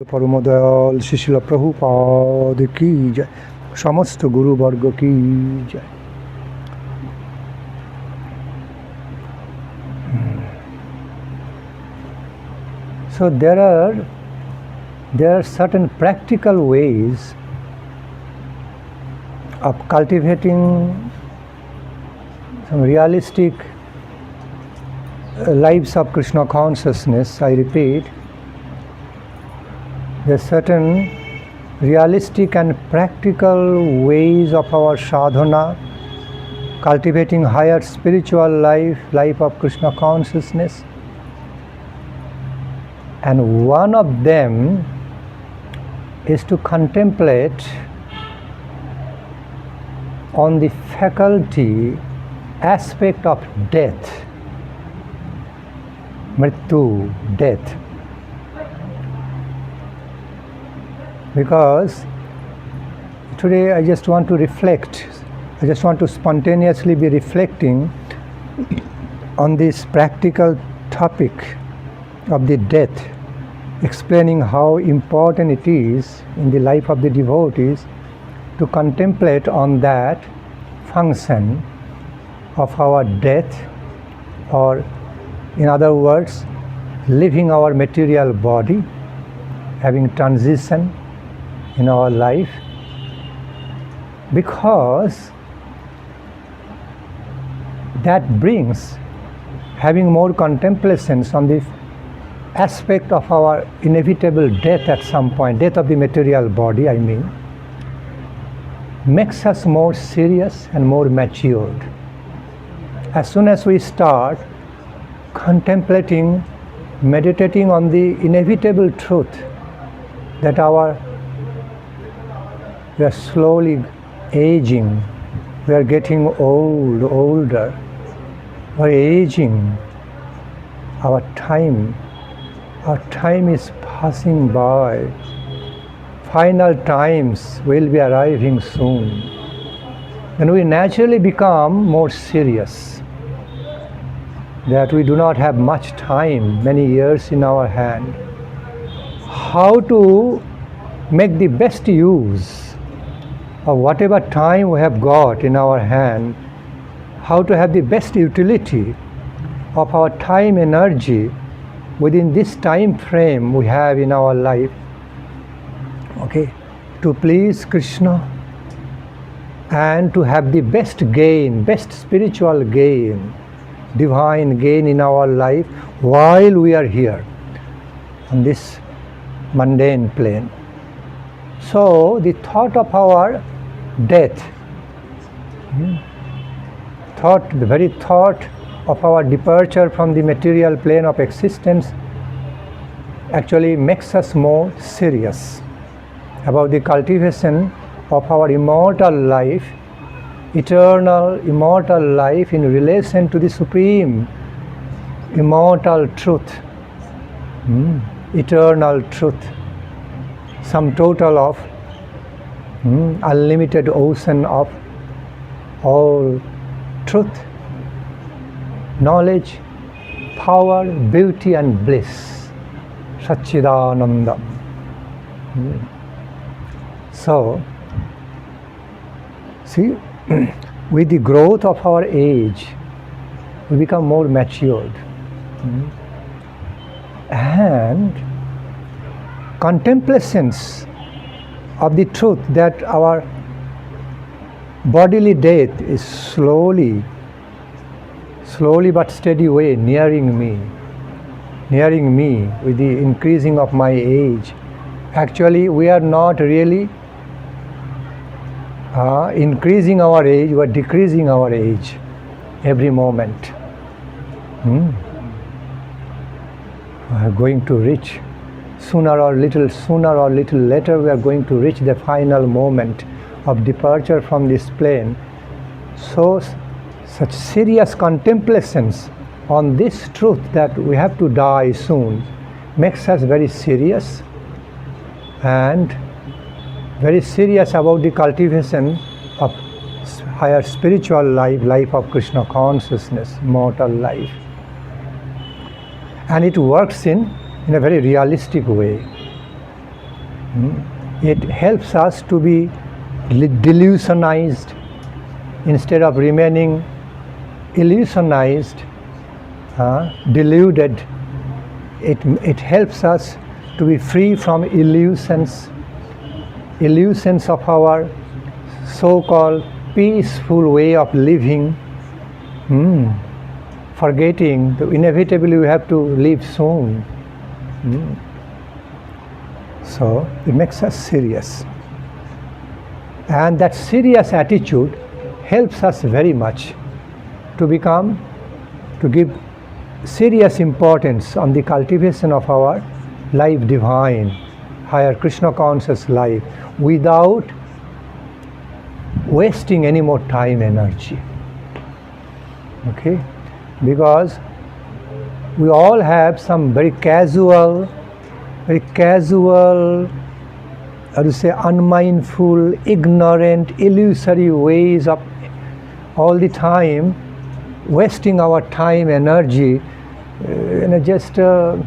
পরমদয়াল Cecil Prabhupada কি জয়, সমস্ত গুরুবর্গ কি জয়। So there are certain practical ways of cultivating some realistic lives of Krishna consciousness. I repeat, there are certain realistic and practical ways of our sadhana, cultivating higher spiritual life of Krishna consciousness. And one of them is to contemplate on the faculty aspect of death, mrityu, death. Because today I just want to reflect, I just want to spontaneously be reflecting on this practical topic of the death, explaining how important it is in the life of the devotees to contemplate on that function of our death, or in other words, leaving our material body, having transition in our life, because that brings having more contemplations on the aspect of our inevitable death at some point, death of the material body, I mean, makes us more serious and more matured. As soon as we start contemplating, meditating on the inevitable truth that we are slowly aging, we are getting older, we are aging, our time is passing by, final times will be arriving soon. Then we naturally become more serious, that we do not have much time, many years in our hand. How to make the best use of whatever time we have got in our hand, how to have the best utility of our time, energy within this time frame we have in our life, okay, to please Krishna and to have the best gain, best spiritual gain, divine gain in our life while we are here on this mundane plane. So the thought of our death, the very thought of our departure from the material plane of existence actually makes us more serious about the cultivation of our immortal life, eternal immortal life in relation to the supreme immortal truth, eternal truth, some total of unlimited ocean of all truth, knowledge, power, beauty and bliss, Satchidanandam. So, see, with the growth of our age, we become more matured. And contemplations of the truth that our bodily death is slowly but steady way nearing me with the increasing of my age. Actually, we are not really increasing our age, we are decreasing our age every moment. We are going to reach sooner or little later, we are going to reach the final moment of departure from this plane. So such serious contemplations on this truth that we have to die soon makes us very serious and very serious about the cultivation of higher spiritual life of Krishna consciousness, immortal life. And it works in a very realistic way. It helps us to be delusionized instead of remaining illusionized, deluded. It helps us to be free from illusions of our so-called peaceful way of living, forgetting that inevitably we have to leave soon. So it makes us serious. And that serious attitude helps us very much to give serious importance on the cultivation of our life divine, higher Krishna conscious life, without wasting any more time, energy. Okay? Because we all have some very casual, how to say, unmindful, ignorant, illusory ways of all the time wasting our time, energy, just how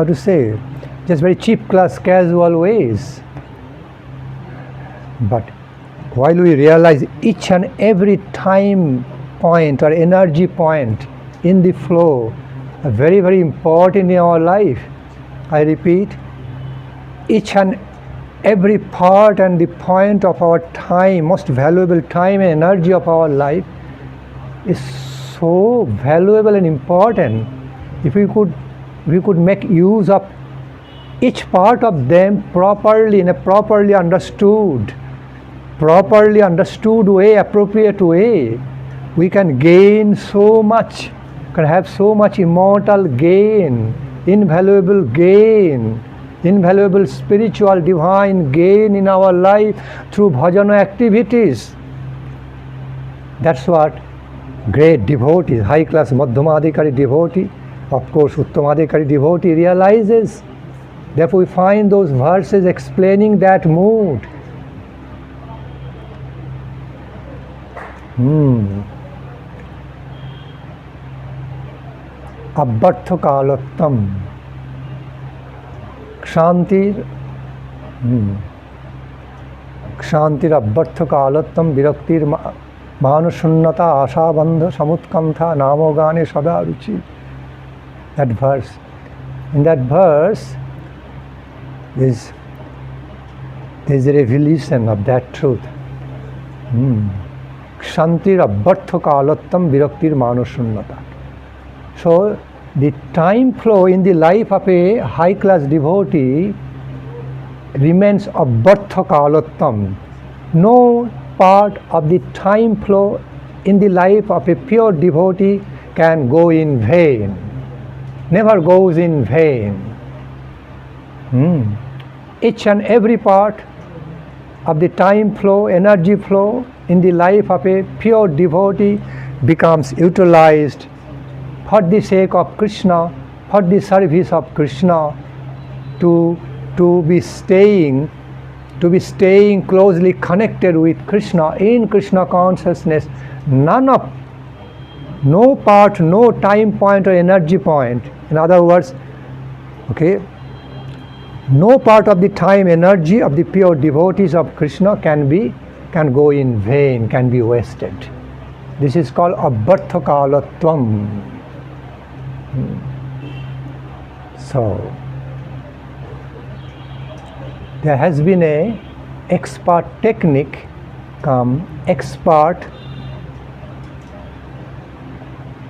to say, just very cheap class, casual ways. But while we realize each and every time point or energy point in the flow are very, very important in our life, I repeat, each and every part and the point of our time, most valuable time and energy of our life is so valuable and important. If we could make use of each part of them properly, in a properly understood way, appropriate way, we can gain so much, can have so much immortal gain, invaluable spiritual divine gain in our life through bhajana activities. That's what great devotees, high class madhyamadikari devotee, of course uttamadikari devotee realizes. Therefore we find those verses explaining that mood. Abbartha kalattam kshantir abbartha kalattam viraktir manusunnata ashabandha samutkantha namogane sadaruchi. That verse. In that verse there's a revelation of that truth. Kshantir abbartha kalattam viraktir manusunnata. So the time flow in the life of a high class devotee remains abbartha kalattam. No part of the time flow in the life of a pure devotee can go in vain. Never goes in vain. Each and every part of the time flow, energy flow in the life of a pure devotee becomes utilized for the sake of Krishna, for the service of Krishna, to be staying closely connected with Krishna, in Krishna consciousness. No part, no time point or energy point. In other words, okay, no part of the time, energy of the pure devotees of Krishna can go in vain, can be wasted. This is called abbartha kalatvam. So there has been a expert technique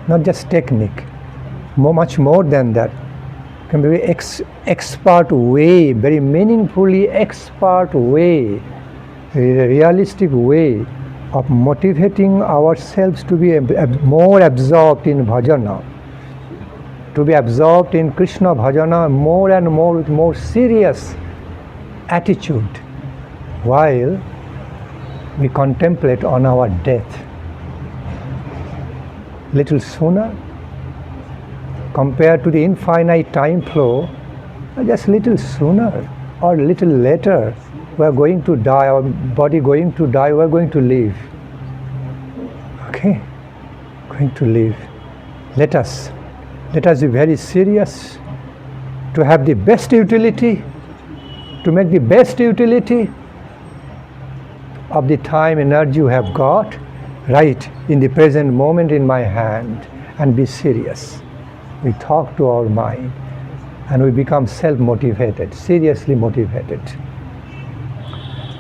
not just technique, much more than that, can be expert way, very meaningfully expert way, a realistic way of motivating ourselves to be more absorbed in bhajana, to be absorbed in Krishna bhajana more and more with more serious attitude while we contemplate on our death. Little sooner, compared to the infinite time flow, just little sooner or little later, we are going to die, our body going to die, we are going to live. Okay, going to live. Let us be very serious to have the best utility to make the best utility of the time, energy you have got right in the present moment in my hand, and be serious. We talk to our mind and we become self-motivated, seriously motivated.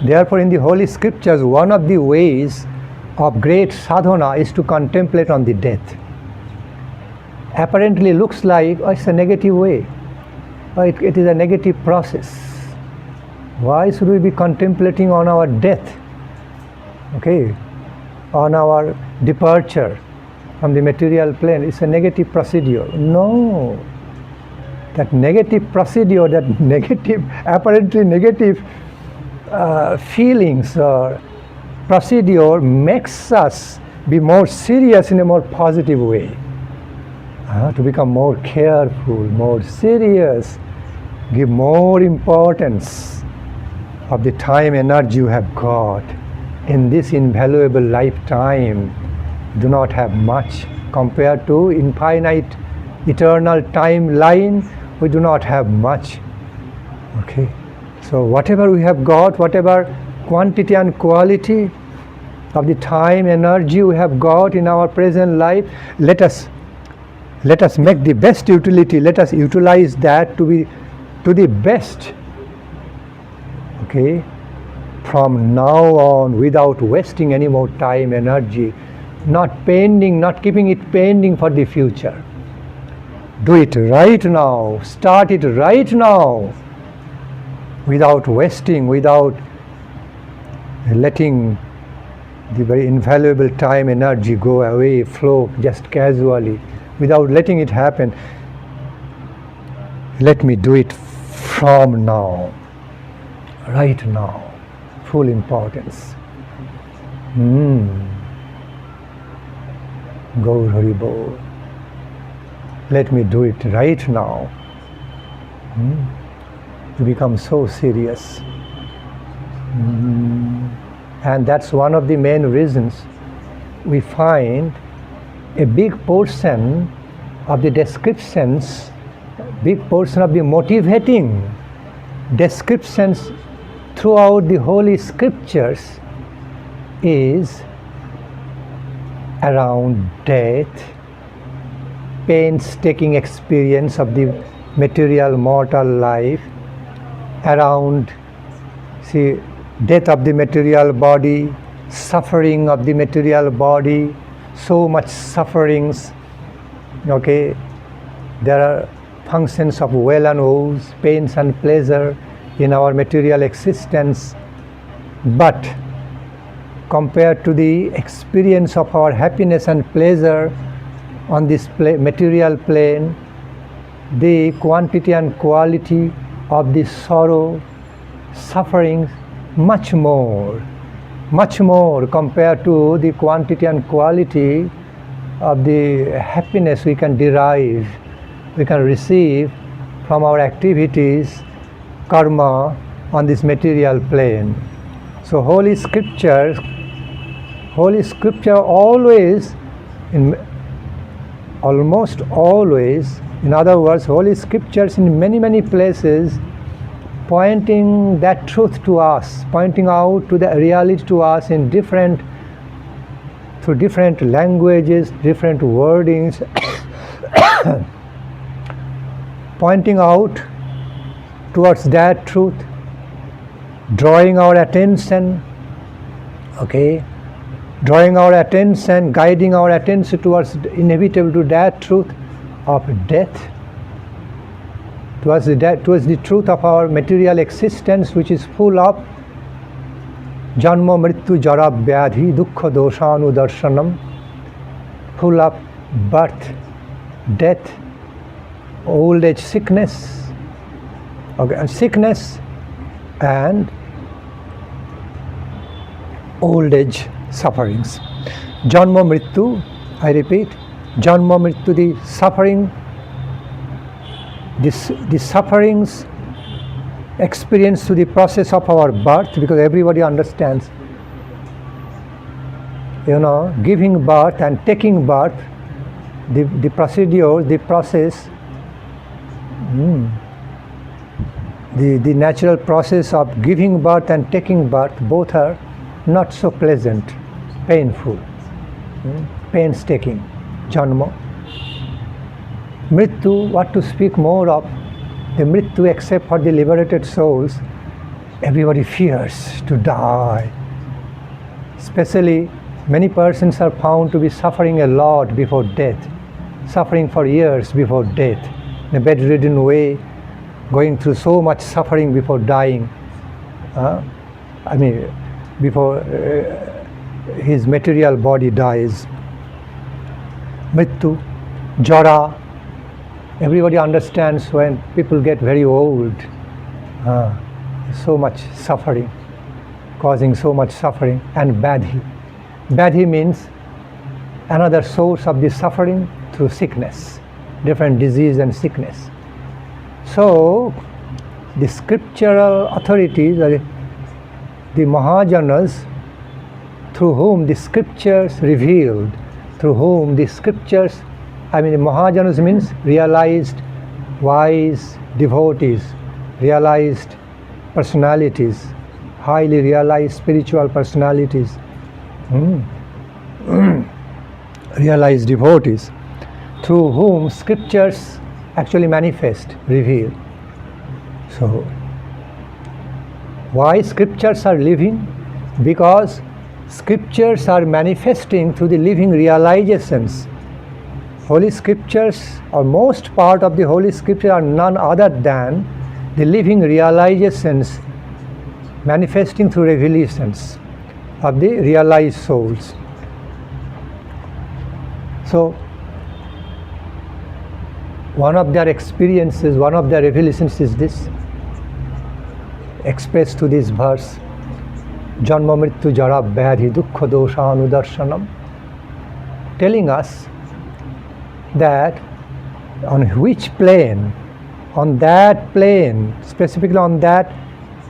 Therefore, in the Holy Scriptures, one of the ways of great sadhana is to contemplate on the death. Apparently looks like it's a negative way, it is a negative process. Why should we be contemplating on our death? Okay, on our departure from the material plane? It's a negative procedure. No, that negative procedure, that negative, apparently negative feelings or procedure makes us be more serious in a more positive way, to become more careful, more serious, give more importance of the time, energy you have got in this invaluable lifetime. Do not have much compared to infinite eternal timeline. We do not have much. Okay, so whatever we have got, whatever quantity and quality of the time, energy we have got in our present life, let us make the best utility. Let us utilize that to the best. Okay, from now on, without wasting any more time, energy, not pending, not keeping it pending for the future. Do it right now, start it right now, without wasting, without letting the very invaluable time, energy go away, flow just casually, without letting it happen. Let me do it from now, right now. Full importance. Gaur Hari Bol. Let me do it right now. You become so serious. And that's one of the main reasons we find a big portion of the descriptions, big portion of the motivating descriptions throughout the Holy Scriptures is around death, painstaking experience of the material mortal life, around death of the material body, suffering of the material body, so much sufferings. Okay, there are functions of well and woes, pains and pleasure in our material existence, but compared to the experience of our happiness and pleasure on this material plane, the quantity and quality of the sorrow, sufferings, much more compared to the quantity and quality of the happiness we can derive, we can receive from our activities, karma on this material plane. So Holy Scripture always, almost always, in other words, Holy Scriptures in many places pointing that truth to us, pointing out to the reality to us in through different languages, different wordings, pointing out towards that truth, drawing our attention, guiding our attention towards inevitable to that truth of death, towards the truth of our material existence, which is full of janma mrityu jara vyadhi dukkha doshanu darshanam, full of birth, death, old age, sickness, sickness and old age sufferings. Janma mrityu, I repeat, janma mrityu, the suffering, the sufferings experienced through the process of our birth, because everybody understands, giving birth and taking birth, the procedure, the process, the natural process of giving birth and taking birth, both are not so pleasant, painful, painstaking. Janma. Mrityu, what to speak more of? The Mrityu, except for the liberated souls, everybody fears to die. Especially, many persons are found to be suffering a lot before death, suffering for years before death, in a bedridden way, going through so much suffering before dying. Before his material body dies. Mrityu, Jara. Everybody understands when people get very old. So much suffering, causing so much suffering. And Badhi. Badhi means another source of the suffering through sickness, different disease and sickness. So, the scriptural authorities, the Mahajanas, through whom the scriptures revealed, through whom the scriptures, the Mahajanas means realized, wise devotees, realized personalities, highly realized spiritual personalities, realized devotees, through whom scriptures actually manifest, reveal. So, why scriptures are living? Because scriptures are manifesting through the living realizations. Holy scriptures, or most part of the holy scriptures, are none other than the living realizations manifesting through revelations of the realized souls. So, one of their experiences, one of their revelations is this, expressed to this verse, Janma Mrityu Jara Vyadhi Dukkha Dosha Anudarshanam, telling us that on which plane, on that plane, specifically on that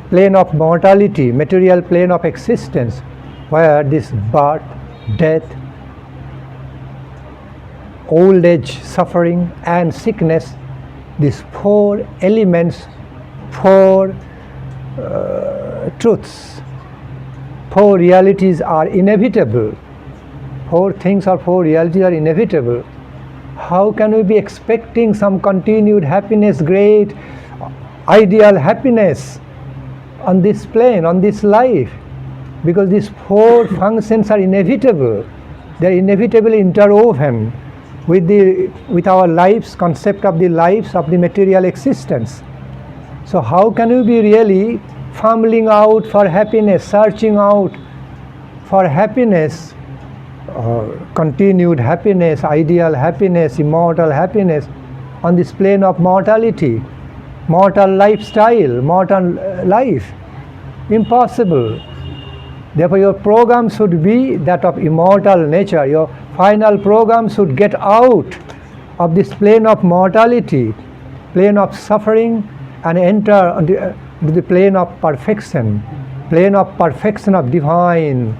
plane of mortality, material plane of existence, where this birth, death, old age, suffering and sickness, these four elements, four truths, four realities are inevitable. Four things or four realities are inevitable. How can we be expecting some continued happiness, great ideal happiness on this plane, on this life? Because these four functions are inevitable. They are inevitably interwoven with our lives, concept of the lives of the material existence. So how can we be really fumbling out for happiness, searching out for happiness, continued happiness, ideal happiness, immortal happiness on this plane of mortality, mortal lifestyle, mortal life? Impossible. Therefore, your program should be that of immortal nature. Your final program should get out of this plane of mortality, plane of suffering, and enter into the plane of perfection of divine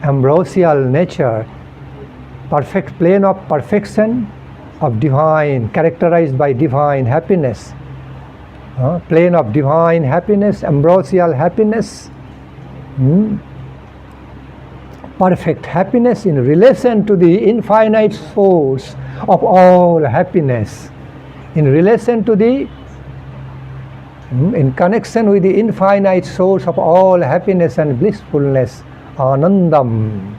ambrosial nature, perfect plane of perfection of divine, characterized by divine happiness, plane of divine happiness, ambrosial happiness, perfect happiness in relation to the infinite source of all happiness, in relation to the, in connection with the infinite source of all happiness and blissfulness, Anandam,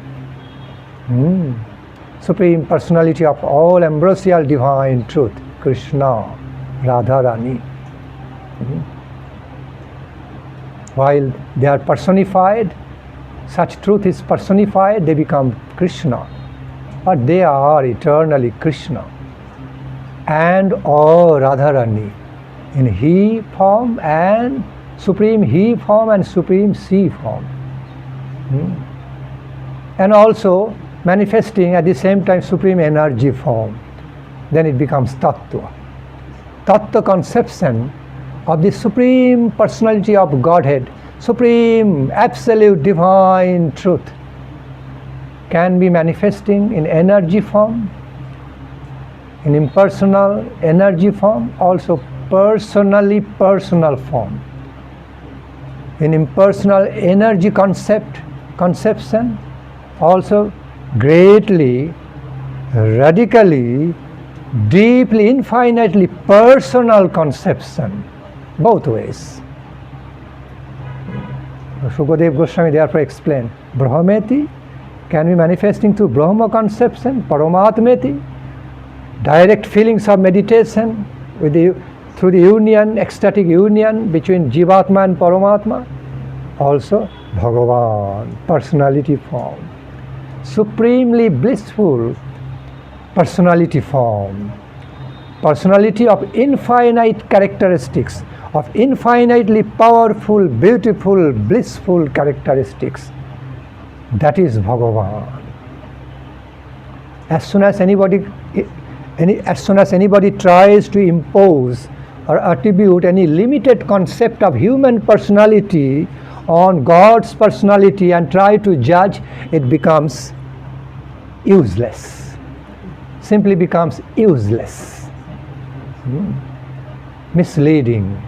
Supreme Personality of all ambrosial divine truth, Krishna, Radharani. While they are personified, such truth is personified, they become Krishna, but they are eternally Krishna and or Radharani in He form and Supreme He form and Supreme She form, and also manifesting at the same time Supreme Energy form. Then it becomes Tattva. Tattva conception of the Supreme Personality of Godhead, Supreme Absolute Divine Truth, can be manifesting in energy form, in impersonal energy form, also personally personal form. in impersonal energy conception, also greatly, radically, deeply, infinitely personal conception, both ways. Shukadev Goswami therefore explained, Brahmeti can be manifesting through Brahma conception, Paramatmeti, direct feelings of meditation through the union, ecstatic union between Jivatma and Paramatma, also Bhagavan, personality form, supremely blissful personality form, personality of infinite characteristics, of infinitely powerful, beautiful, blissful characteristics. That is Bhagavan. As soon as anybody tries to impose or attribute any limited concept of human personality on God's personality and try to judge, it becomes useless. Simply becomes useless. Misleading.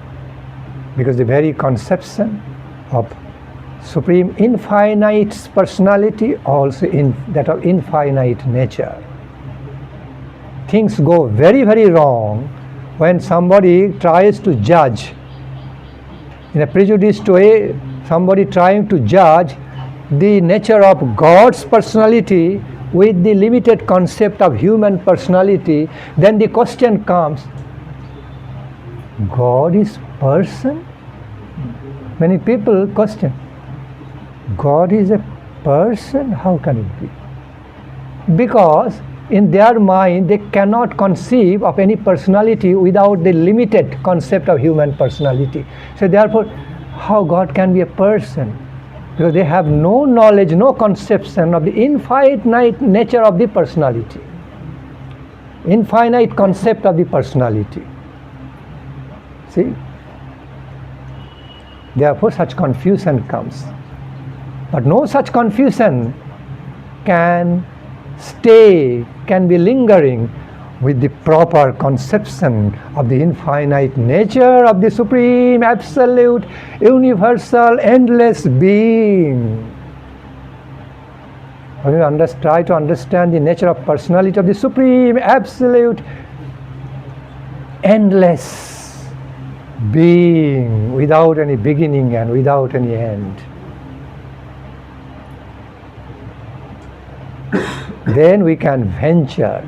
Because the very conception of supreme infinite personality, also in that of infinite nature. Things go very, very wrong when somebody tries to judge in a prejudiced way, somebody trying to judge the nature of God's personality with the limited concept of human personality. Then the question comes, God is person? Many people question, God is a person? How can it be? Because in their mind they cannot conceive of any personality without the limited concept of human personality. So therefore, how God can be a person? Because they have no knowledge, no conception of the infinite nature of the personality, infinite concept of the personality. See? Therefore such confusion comes. But no such confusion can be lingering with the proper conception of the infinite nature of the supreme, absolute, universal, endless being. When you try to understand the nature of personality of the supreme, absolute, endless being without any beginning and without any end, then we can venture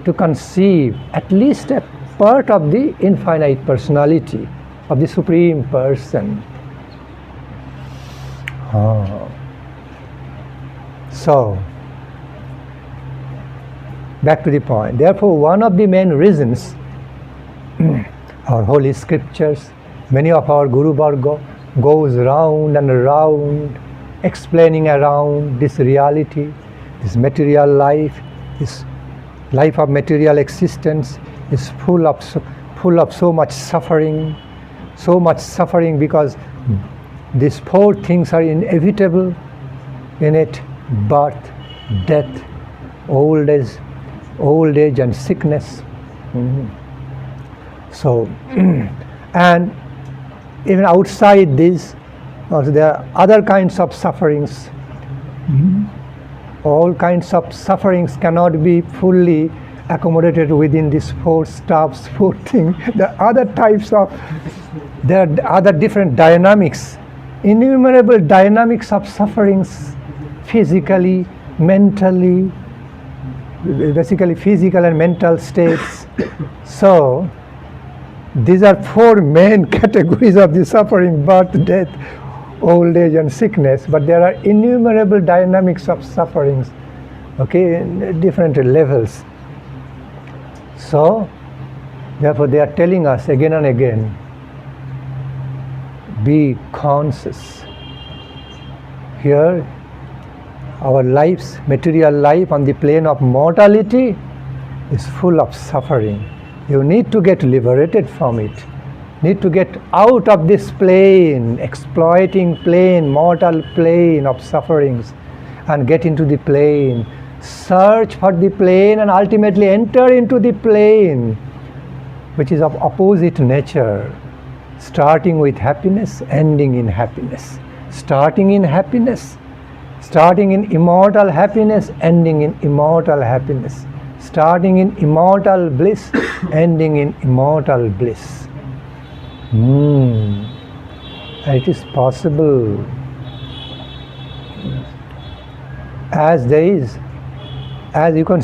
to conceive at least a part of the infinite personality of the Supreme Person. So, back to the point. Therefore, one of the main reasons our holy scriptures, many of our Guru Varga goes round and round, explaining around this reality, this material life, this life of material existence is full of so much suffering because these four things are inevitable in it: birth, death, old age and sickness. So, and even outside this, also there are other kinds of sufferings. All kinds of sufferings cannot be fully accommodated within these four things. There are other different dynamics, innumerable dynamics of sufferings, physically, mentally, basically physical and mental states. So, these are four main categories of the suffering: birth, death, old age and sickness. But there are innumerable dynamics of sufferings, in different levels. So, therefore they are telling us again and again, be conscious. Here, our lives, material life on the plane of mortality is full of suffering. You need to get liberated from it. Need to get out of this plane, exploiting plane, mortal plane of sufferings, and get into the plane. Search for the plane and ultimately enter into the plane which is of opposite nature, starting with happiness, ending in happiness. Starting in happiness, starting in immortal happiness, ending in immortal happiness. Starting in immortal bliss, ending in immortal bliss. It is possible. As you can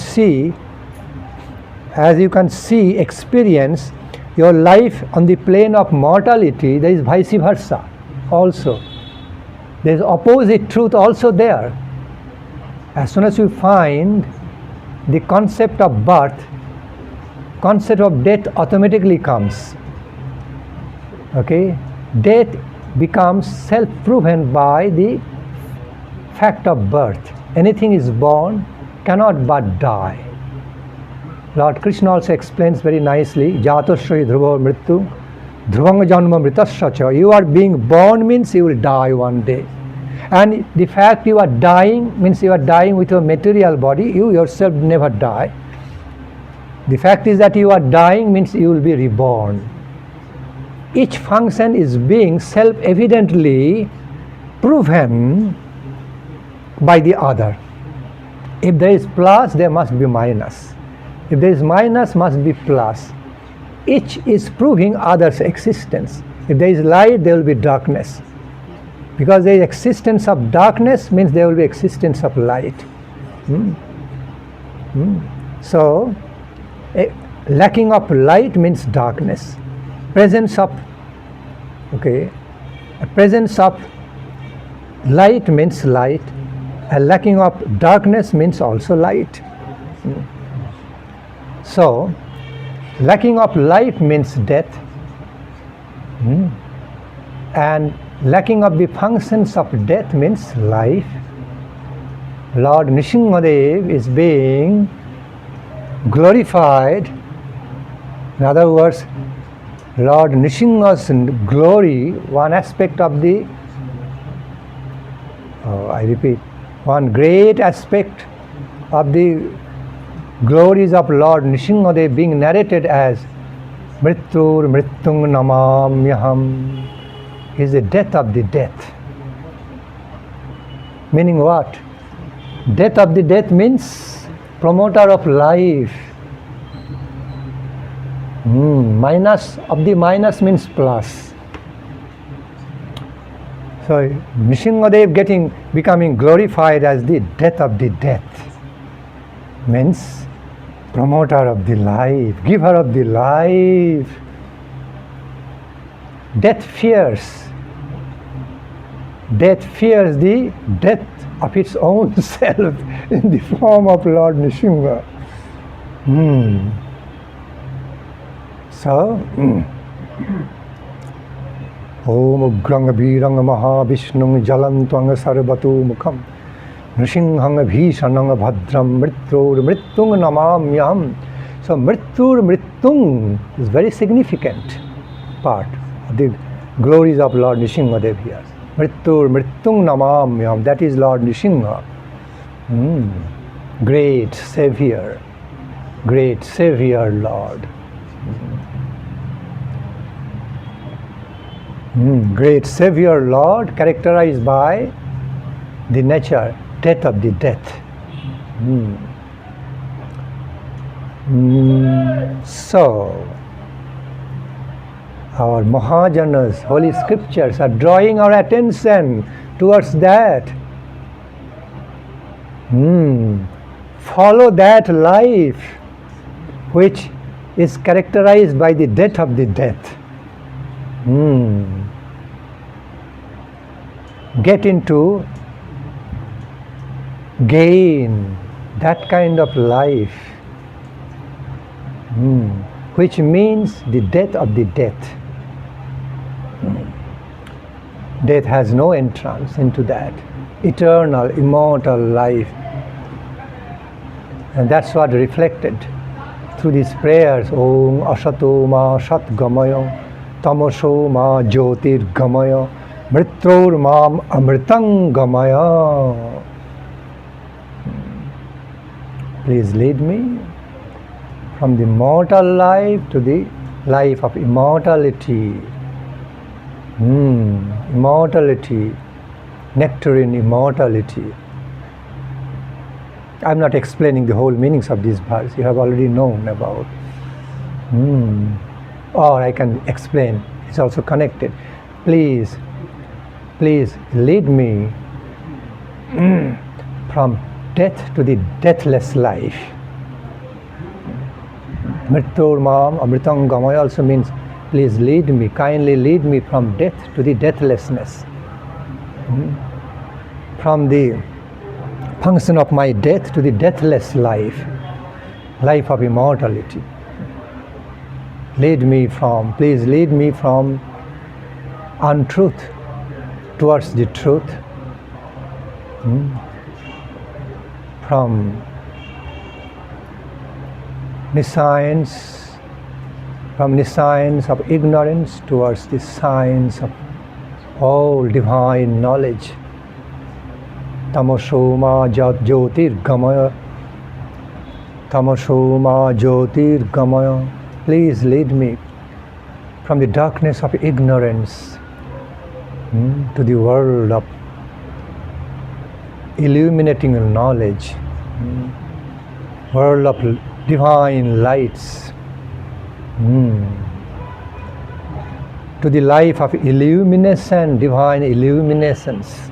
see, experience your life on the plane of mortality, there is vice versa also. There is opposite truth also there. As soon as you find the concept of birth, concept of death automatically comes. Okay? Death becomes self-proven by the fact of birth. Anything is born, cannot but die. Lord Krishna also explains very nicely, Jatoshraya dhruva mrityu, dhruvanga janma mritasya cha. You are being born means you will die one day. And the fact you are dying means you are dying with your material body. You yourself never die. The fact is that you are dying means you will be reborn. Each function is being self-evidently proven by the other. If there is plus, there must be minus. If there is minus, must be plus. Each is proving other's existence. If there is light, there will be darkness. Because there is existence of darkness means there will be existence of light. So, lacking of light means darkness. Presence of light means light. And lacking of darkness means also light. So, lacking of life means death. And lacking of the functions of death means life. Lord Nrsimhadev is being glorified. In other words, Lord Nrsimha's glory, one aspect of the, one great aspect of the glories of Lord Nrsimhadev being narrated as Mrityur Mrityung Namamyaham. He is the death of the death. Meaning what? Death of the death means promoter of life. Minus of the minus means plus. So Nrsimhadev becoming glorified as the death of the death means promoter of the life, giver of the life. Death fears the death of its own self in the form of Lord Nrsimha. So, Om Ugranga Viranga Maha Vishnung Jalantwanga Sarvatu Mukham Nrsimhanga Bhishananga Bhadram Mrityur Mrityung Namamyam. So Mrityur Mrityung is very significant part of the glories of Lord Nrsimhadev here. Mrityur Mrityung Namamyam, that is Lord Nrsimha. Great Savior Lord. Great Savior Lord, characterized by the nature, death of the death. So, our Mahajanas, holy scriptures are drawing our attention towards that. Follow that life which is characterized by the death of the death. Get into, gain that kind of life, which means the death of the death. Death has no entrance into that eternal, immortal life. And that's what reflected through these prayers. Om Asato Ma Sat Gamaya, Tamoso Ma Jyotir Gamaya, Mrityur Mam Amritang Gamaya. Please lead me from the mortal life to the life of immortality. Immortality, nectarine immortality. I'm not explaining the whole meanings of this verse. You have already known about. Or I can explain. It's also connected. Please lead me from death to the deathless life. Mritur mam amritam gamaya also means please lead me, kindly lead me from death to the deathlessness. From the function of my death to the deathless life, life of immortality. Please lead me from untruth towards the truth, from nescience of ignorance towards the science of all divine knowledge. Tamosoma jyotir gamaya. Tamosoma jyotir gamaya. Please lead me from the darkness of ignorance to the world of illuminating knowledge, world of divine lights, to the life of illumination, divine illuminations.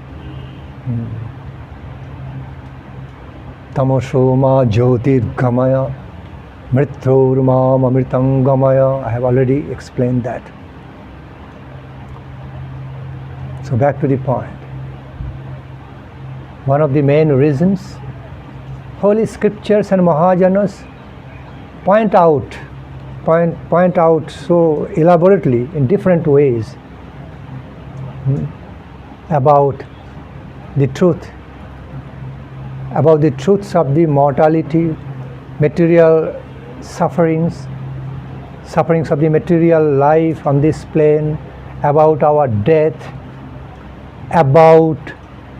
Tamosoma jyotir gamaya. Mritur mam amritam gamaya. I have already explained that. So back to the point. One of the main reasons Holy Scriptures and Mahajanas point out so elaborately in different ways about the truths of the mortality, material sufferings of the material life on this plane, about our death, about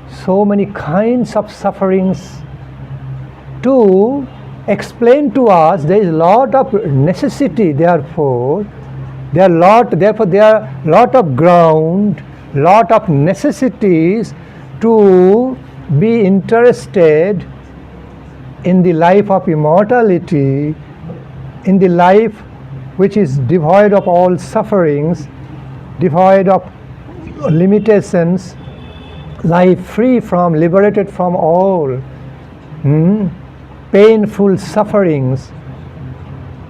so many kinds of sufferings. To explain to us, there is a lot of necessity, therefore there are lot of ground, lot of necessities to be interested in the life of immortality, in the life which is devoid of all sufferings, devoid of limitations, life free from, liberated from all painful sufferings,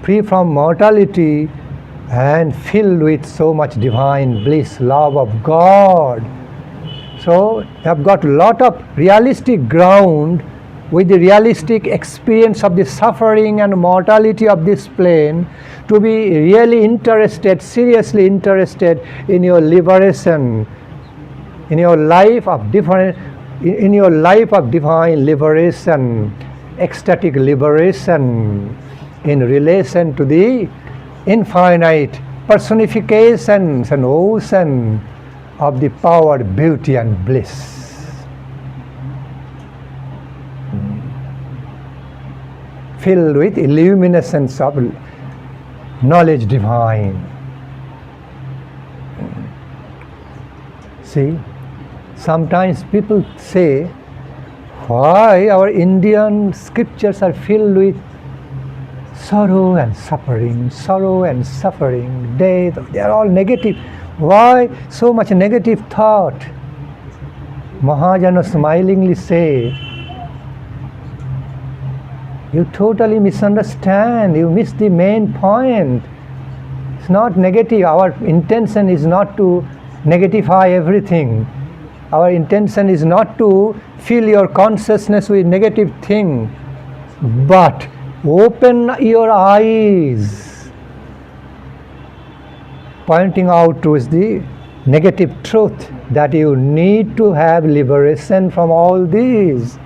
free from mortality, and filled with so much divine bliss, love of God. So you have got a lot of realistic ground with the realistic experience of the suffering and mortality of this plane to be really interested, seriously interested in your liberation, in your life of divine liberation, ecstatic liberation in relation to the infinite personifications and ocean of the power, beauty and bliss. Filled with illuminations of knowledge divine. See, sometimes people say, why our Indian scriptures are filled with sorrow and suffering, death, they are all negative. Why so much negative thought? Mahajana smilingly say, you totally misunderstand, you miss the main point. It's not negative. Our intention is not to negatify everything. Our intention is not to fill your consciousness with negative thing, but open your eyes, pointing out towards the negative truth that you need to have liberation from all these.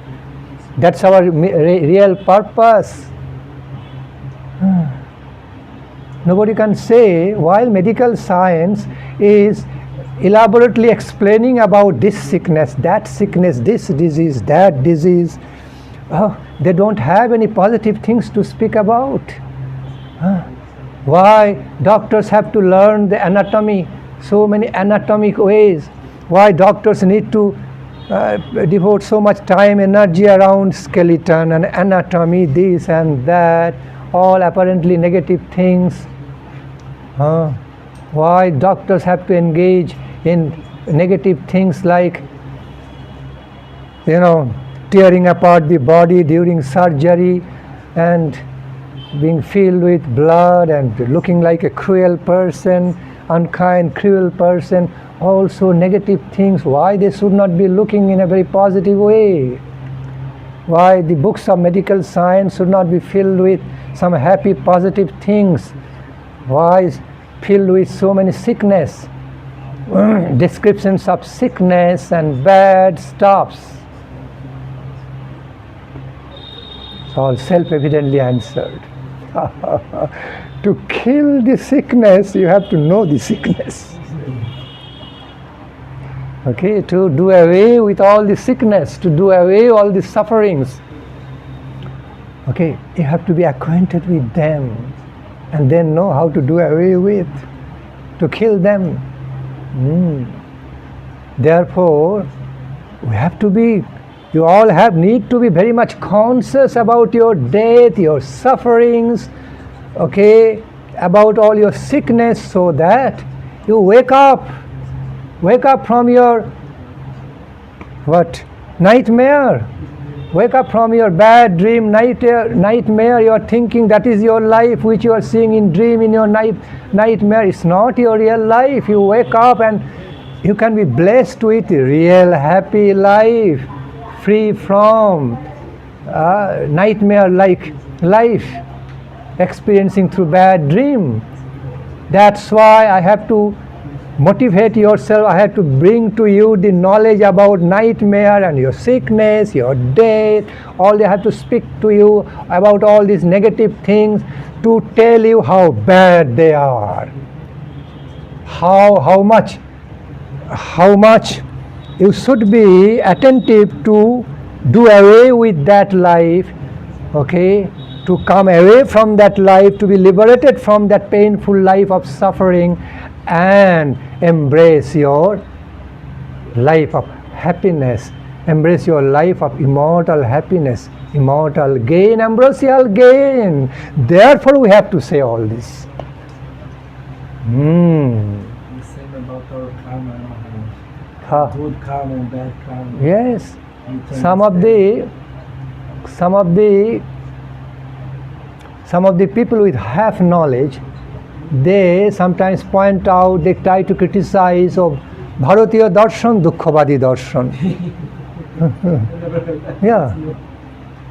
That's our real purpose. Nobody can say, while medical science is elaborately explaining about this sickness, this disease, that disease, they don't have any positive things to speak about. Why doctors have to learn the anatomy so many anatomic ways. Why doctors need to devote so much time, energy around skeleton and anatomy, this and that, all apparently negative things. Why doctors have to engage in negative things like, tearing apart the body during surgery and being filled with blood and looking like a cruel person, unkind, cruel person, also negative things. Why they should not be looking in a very positive way? Why the books of medical science should not be filled with some happy, positive things? Why is filled with so many sickness, descriptions of sickness and bad stuffs? It's all self-evidently answered. To kill the sickness, you have to know the sickness. Okay, to do away with all the sickness, to do away all the sufferings. Okay, you have to be acquainted with them and then know how to do away with, to kill them. Therefore, we have to be, you all need to be very much conscious about your death, your sufferings, okay, about all your sickness, so that you wake up from your nightmare. Wake up from your bad dream, nightmare. You are thinking that is your life, which you are seeing in dream, in your nightmare. It's not your real life. You wake up and you can be blessed with a real happy life, free from nightmare-like life, experiencing through bad dream. That's why I have to motivate yourself. I have to bring to you the knowledge about nightmare and your sickness, your death. All they have to speak to you about all these negative things, to tell you how bad they are, how much you should be attentive to do away with that life, okay, to come away from that life, to be liberated from that painful life of suffering, and embrace your life of happiness, embrace your life of immortal happiness, immortal gain, ambrosial gain. Therefore we have to say all this. The same about our karma, good karma and bad karma. Yes, some of the people with half knowledge, they sometimes point out, they try to criticize of Bharatiya darshan, Dukkhavadi darshan. Yeah,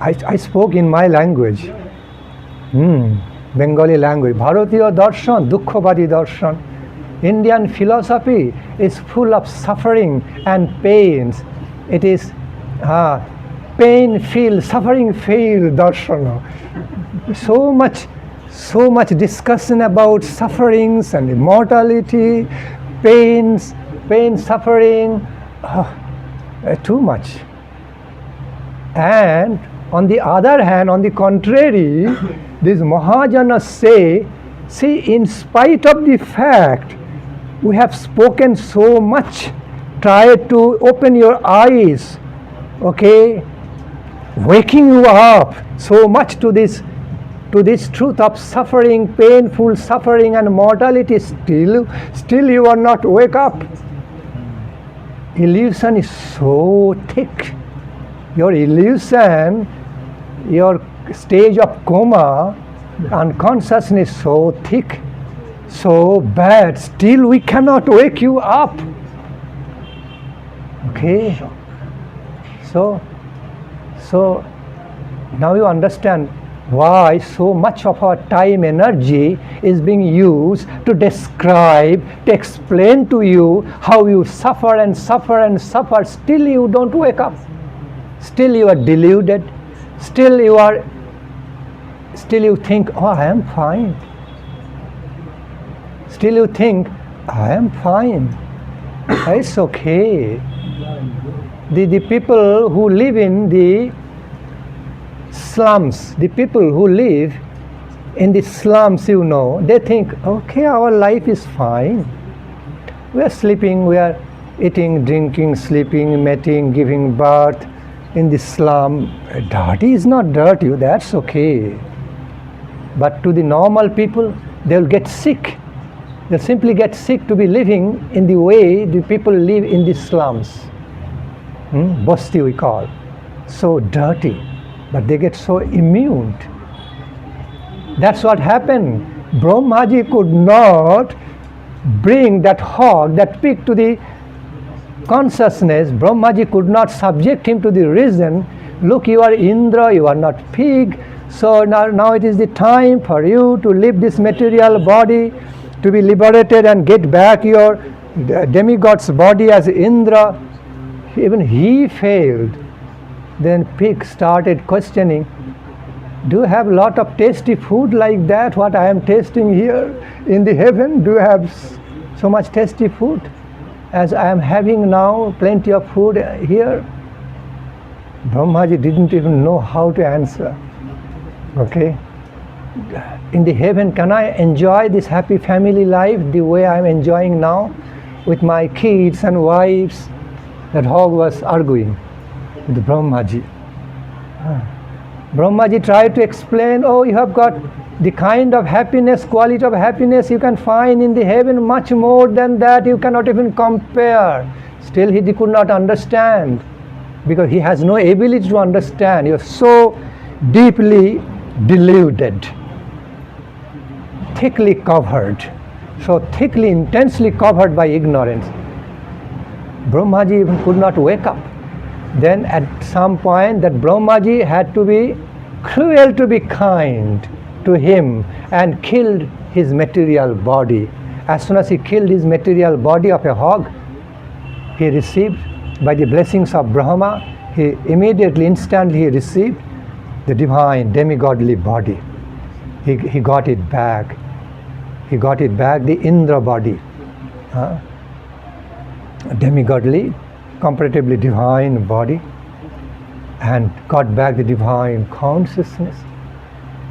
I spoke in my language, Bengali language. Bharatiya darshan, Dukkhavadi darshan. Indian philosophy is full of suffering and pains. It is pain-filled, suffering-filled darshan. So much discussion about sufferings and immortality, pain, suffering, too much. And on the other hand, on the contrary, these Mahajanas say, see, in spite of the fact we have spoken so much, try to open your eyes, okay, waking you up so much to this truth of suffering, painful suffering and mortality, still you are not wake up. Illusion is so thick. Your illusion, your stage of coma, unconsciousness so thick, so bad, still we cannot wake you up. Okay? So now you understand why so much of our time, energy is being used to describe, to explain to you how you suffer and suffer and suffer. Still you don't wake up. Still you are deluded. Still you think, oh, I am fine. Still you think, I am fine. It's okay. The people who live in the slums, the people who live in the slums, they think, okay, our life is fine. We are sleeping, we are eating, drinking, sleeping, mating, giving birth in the slum. Dirty is not dirty, that's okay. But to the normal people, they'll get sick. They'll simply get sick to be living in the way the people live in the slums. Basti we call. So dirty, but they get so immune. That's what happened. Brahmaji could not bring that hog, that pig to the consciousness. Brahmaji could not subject him to the reason. Look, you are Indra, you are not pig. So now it is the time for you to leave this material body, to be liberated and get back your demigod's body as Indra. Even he failed. Then pig started questioning, do you have a lot of tasty food like that, what I am tasting here in the heaven? Do you have so much tasty food as I am having now, plenty of food here? Brahmaji didn't even know how to answer. Okay? In the heaven, can I enjoy this happy family life the way I am enjoying now with my kids and wives? That hog was arguing with Brahmaji. Brahmaji tried to explain, oh, you have got the kind of happiness, quality of happiness you can find in the heaven, much more than that you cannot even compare. Still he could not understand, because he has no ability to understand. He was so deeply deluded, thickly covered, so thickly, intensely covered by ignorance. Brahmaji even could not wake up. Then at some point that Brahmaji had to be cruel to be kind to him and killed his material body. As soon as he killed his material body of a hog, he received, by the blessings of Brahma, he immediately, instantly received the divine demigodly body. He got it back. He got it back, the Indra body. Demigodly, comparatively divine body, and got back the divine consciousness.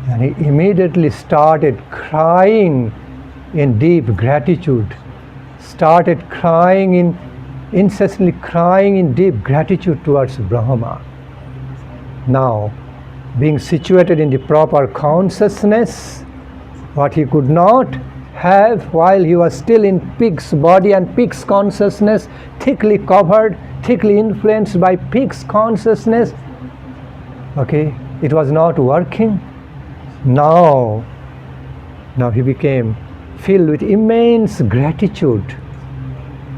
And he immediately started crying in deep gratitude, started crying incessantly crying in deep gratitude towards Brahma. Now, being situated in the proper consciousness, what he could not have while he was still in pig's body and pig's consciousness, thickly covered, thickly influenced by pig's consciousness, okay, it was not working. Now he became filled with immense gratitude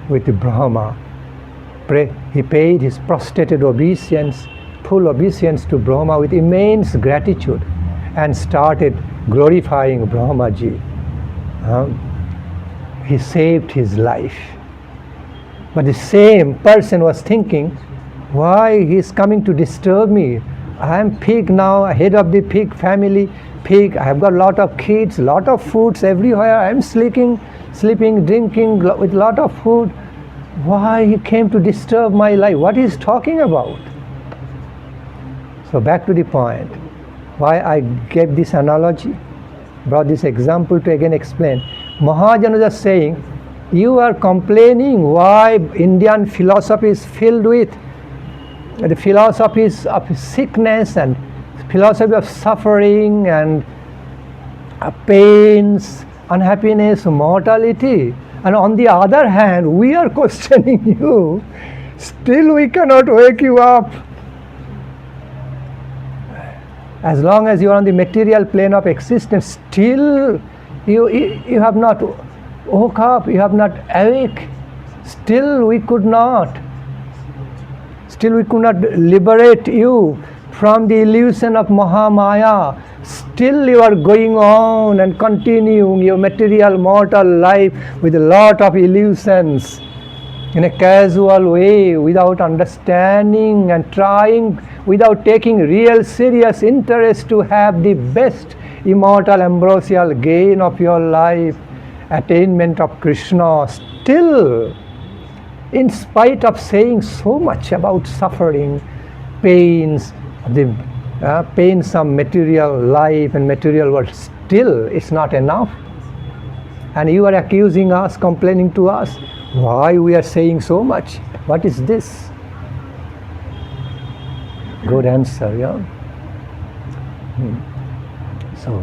with Brahma. He paid his prostrated obeisance, full obeisance to Brahma with immense gratitude, and started glorifying Brahmaji. He saved his life. But the same person was thinking, why he is coming to disturb me? I am pig now, head of the pig family, pig, I have got a lot of kids, lot of foods everywhere, I am sleeping, drinking with lot of food. Why he came to disturb my life? What he is talking about? So back to the point, why I gave this analogy, brought this example to again explain. Mahajan was just saying, you are complaining why Indian philosophy is filled with the philosophies of sickness and philosophy of suffering and pains, unhappiness, mortality. And on the other hand, we are questioning you. Still we cannot wake you up. As long as you are on the material plane of existence, still you have not woke up, you have not awake. Still we could not liberate you from the illusion of Mahamaya. Still you are going on and continuing your material mortal life with a lot of illusions in a casual way, without understanding and trying, without taking real serious interest to have the best immortal ambrosial gain of your life, attainment of Krishna. Still, in spite of saying so much about suffering, pains, the pains of material life and material world, still it's not enough. And you are accusing us, complaining to us, Why we are saying so much? What is this? Good answer, yeah. So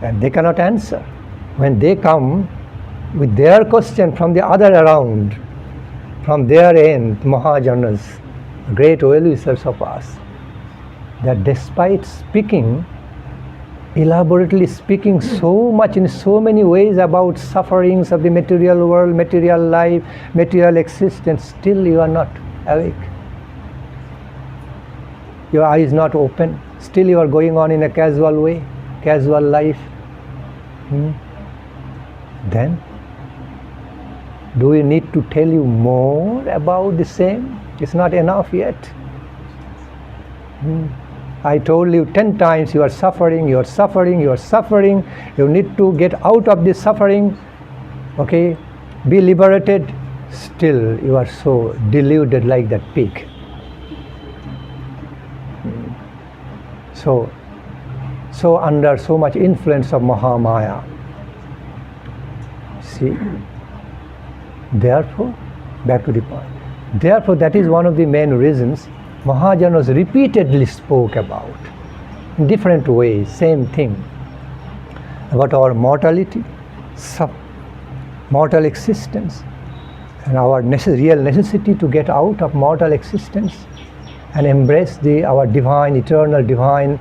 and they cannot answer. When they come with their question from the other around, from their end, Mahajanas, great well-wishers of us, that despite speaking, elaborately speaking so much in so many ways about sufferings of the material world, material life, material existence, still you are not awake. Your eye is not open. Still you are going on in a casual way, casual life. Then, do we need to tell you more about the same? It's not enough yet. I told you 10 times you are suffering, you are suffering, you are suffering. You need to get out of this suffering. Okay? Be liberated. Still you are so deluded like that pig. So under so much influence of Mahamaya. See? Therefore, back to the point. Therefore, that is one of the main reasons Mahajanas repeatedly spoke about, in different ways, same thing, about our mortality, mortal existence, and our real necessity to get out of mortal existence and embrace our divine, eternal, divine,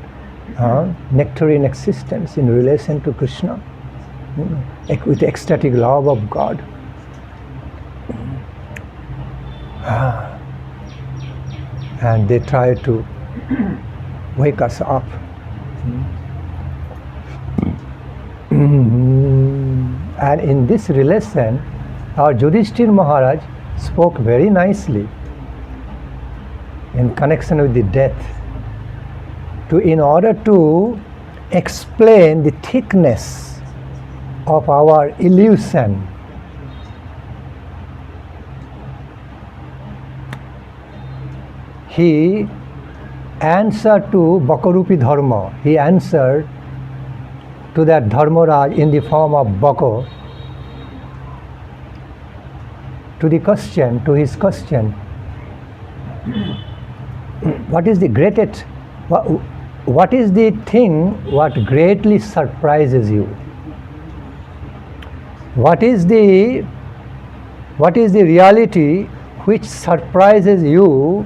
nectarine existence in relation to Krishna, with ecstatic love of God. And they try to wake us up. And in this relation, our Yudhisthir Maharaj spoke very nicely in connection with the death, in order to explain the thickness of our illusion. He answered to Bakarupi Dharma. He answered to that Dharmaraj in the form of Baka, to his question, what is the greatest, what is the thing what greatly surprises you? What is the reality which surprises you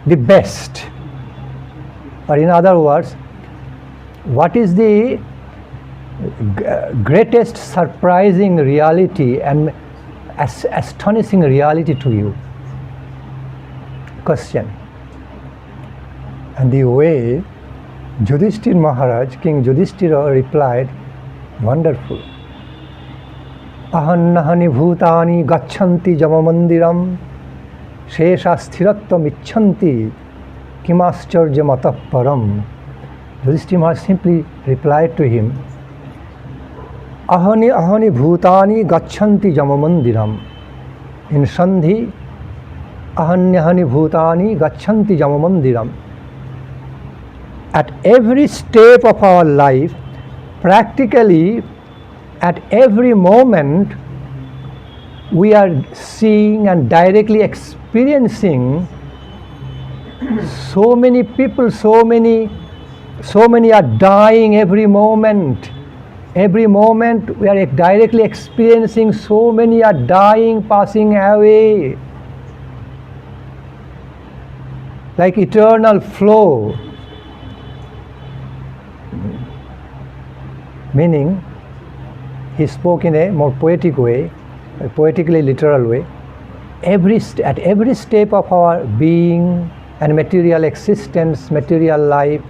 the best? Or in other words, what is the greatest surprising reality and astonishing reality to you? Question. And the way Yudhisthir Maharaj, King Yudhisthira replied, wonderful. Ahannahani bhutani gacchanti jamamandiram shesha sthirattvam icchanti kimascharya matah param. Yudhisthira Maharaj simply replied to him, ahani bhutani gacchanti jamamandiram. In Sandhi, ahanyahani bhutani gacchanti jamamandiram. At every step of our life, practically at every moment, we are seeing and directly experiencing so many people, so many are dying every moment. Every moment we are directly experiencing so many are dying, passing away. Like eternal flow. Meaning, he spoke in a more poetic way, a poetically literal way. At every step of our being and material existence, material life,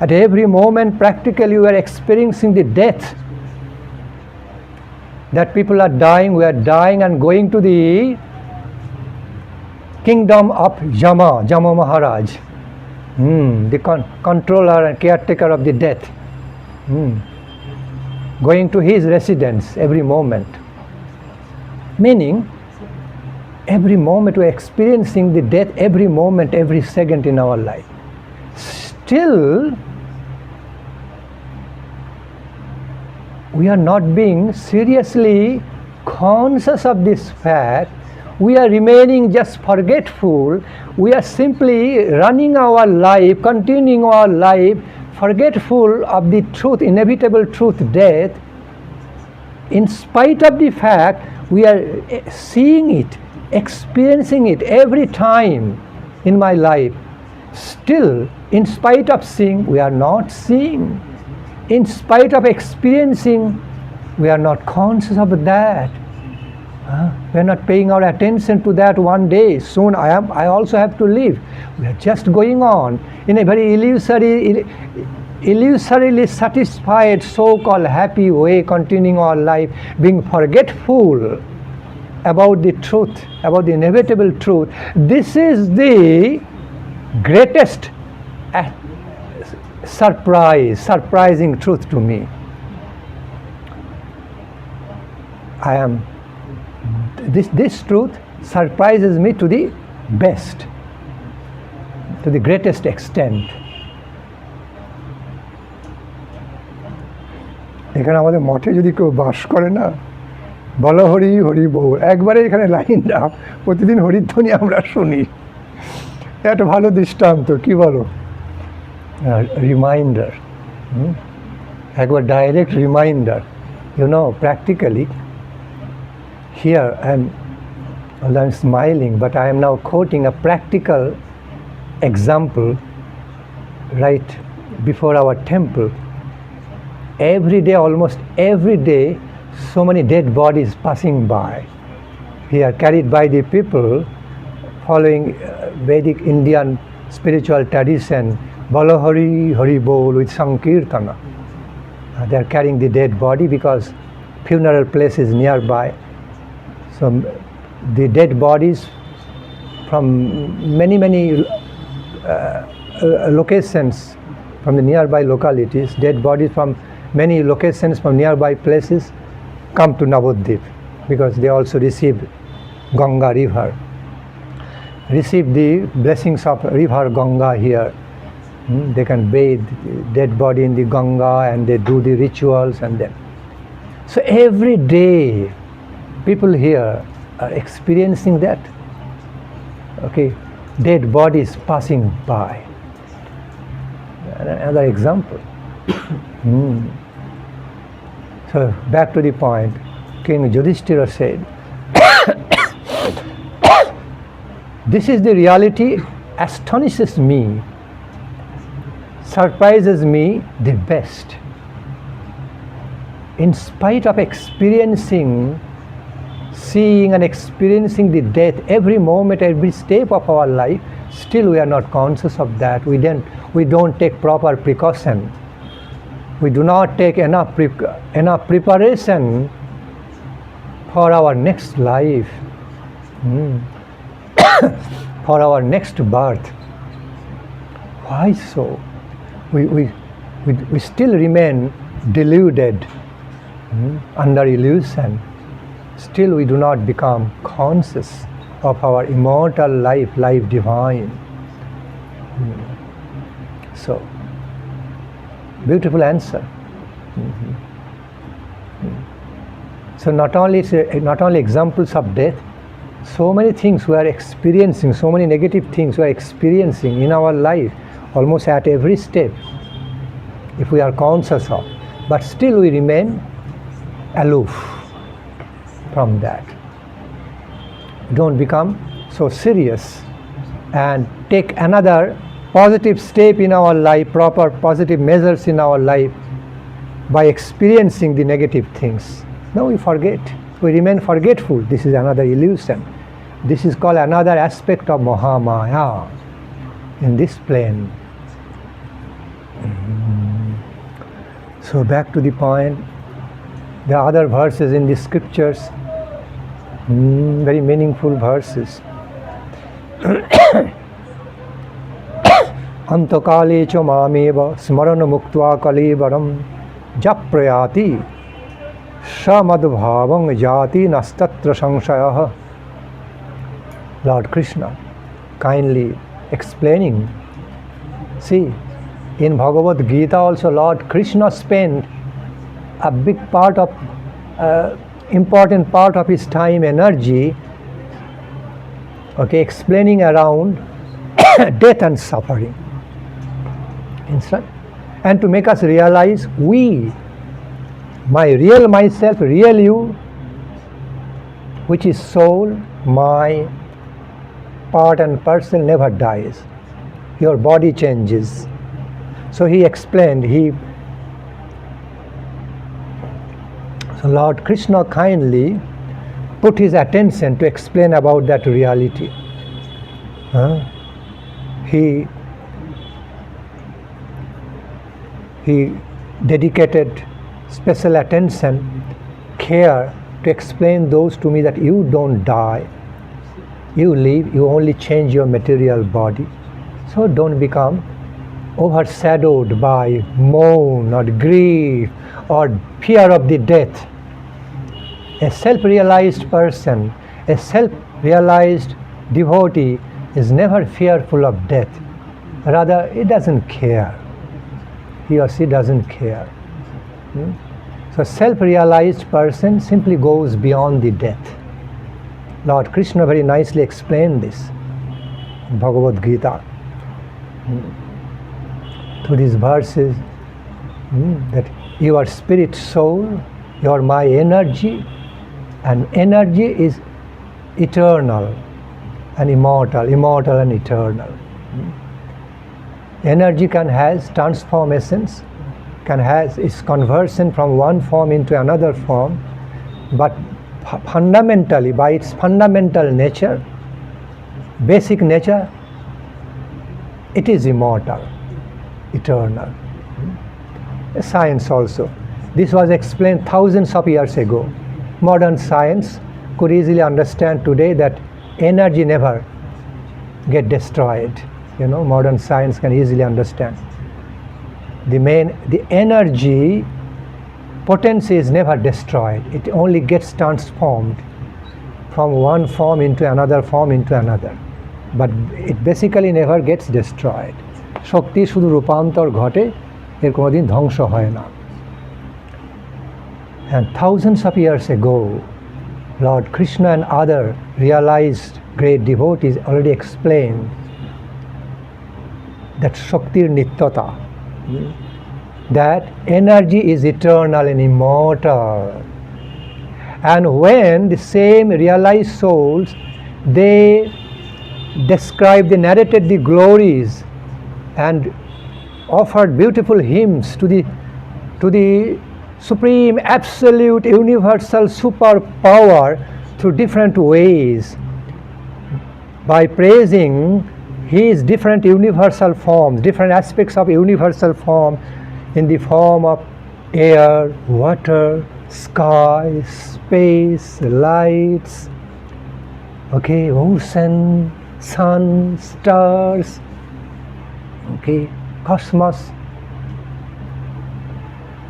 at every moment practically we are experiencing the death. That people are dying, we are dying and going to the kingdom of Yama Maharaj, the controller and caretaker of the death. Going to his residence every moment. Meaning, every moment we are experiencing the death, every moment, every second in our life. Still, we are not being seriously conscious of this fact. We are remaining just forgetful. We are simply running our life, continuing our life, forgetful of the truth, inevitable truth, death. In spite of the fact, we are seeing it, experiencing it every time in my life. Still, in spite of seeing, we are not seeing. In spite of experiencing, we are not conscious of that. We are not paying our attention to that. One day, soon I also have to live. We are just going on in a very illusorily satisfied, so-called happy way, continuing our life, being forgetful about the truth, about the inevitable truth. This is the greatest surprising truth to me. This truth surprises me to the best, to the greatest extent. এখানে আমাদের মঠে যদি কেউ বাস করে না, বলো হরি হরি বল, একবারে এখানে লাইনটা প্রতিদিন হরিধ্বনি আমরা শুনি। একটা ভালো দৃষ্টান্ত, কি বলো, রিমাইন্ডার, একবার direct reminder. You know, practically, here although I'm smiling, but I am now quoting a practical example right before our temple. Every day, almost every day, so many dead bodies passing by. Here, carried by the people following Vedic Indian spiritual tradition, Bolo Hari Hari Bol with Sankirtana. They are carrying the dead body because funeral place is nearby. So the dead bodies from many locations from the nearby localities, dead bodies from many locations from nearby places come to Nabadwip because they also receive Ganga river, receive the blessings of river Ganga here. They can bathe dead body in the Ganga and they do the rituals and then. So every day people here are experiencing that. Okay, dead bodies passing by. Another example. So back to the point, King Yudhisthira said, this is the reality, astonishes me, surprises me the best. In spite of experiencing, seeing and experiencing the death every moment, every step of our life, still we are not conscious of that. We don't take proper precaution. We do not take enough preparation for our next life, for our next birth. Why so? We still remain deluded, under illusion. Still we do not become conscious of our immortal life, life divine. So, beautiful answer. So not only examples of death, so many things we are experiencing, so many negative things we are experiencing in our life, almost at every step, if we are conscious of, but still we remain aloof from that. Don't become so serious and take another positive step in our life, proper positive measures in our life by experiencing the negative things. No, we forget. We remain forgetful. This is another illusion. This is called another aspect of Mahamaya in this plane. So back to the point, the other verses in the scriptures, very meaningful verses. Antakale cha mameva smarana muktva kalevaram japrayati samadbhavang jati nastatra samshayah. Lord Krishna kindly explaining. See, in Bhagavad Gita also Lord Krishna spent a big part of, important part of his time, energy, okay, explaining around death and suffering. And to make us realize my real myself, real you, which is soul, my part and parcel never dies. Your body changes. So he explained, so Lord Krishna kindly put his attention to explain about that reality. He dedicated special attention, care to explain those to me that you don't die. You live, you only change your material body. So don't become overshadowed by mourn or grief or fear of the death. A self-realized person, a self-realized devotee is never fearful of death. Rather, he doesn't care. He or she doesn't care. So self-realized person simply goes beyond the death. Lord Krishna very nicely explained this in Bhagavad Gita. Through these verses, that you are spirit soul, you are my energy, and energy is eternal and immortal and eternal. Energy has transformations, has its conversion from one form into another form, but fundamentally, by its fundamental nature, basic nature, it is immortal, eternal. Science also. This was explained thousands of years ago. Modern science could easily understand today that energy never gets destroyed. Modern science can easily understand. The energy potency is never destroyed. It only gets transformed from one form into another form into another. But it basically never gets destroyed. শক্তি শুধু রূপান্তর ঘটে, এর কোনোদিন ধ্বংস হয় না। And thousands of years ago, Lord Krishna and other realized great devotees already explained that Shaktir Nityata, that energy is eternal and immortal. And when the same realized souls, they narrated the glories and offered beautiful hymns to the supreme, absolute, universal superpower through different ways, by praising his different universal forms, different aspects of universal form, in the form of air, water, sky, space, lights, ocean, sun, stars, cosmos.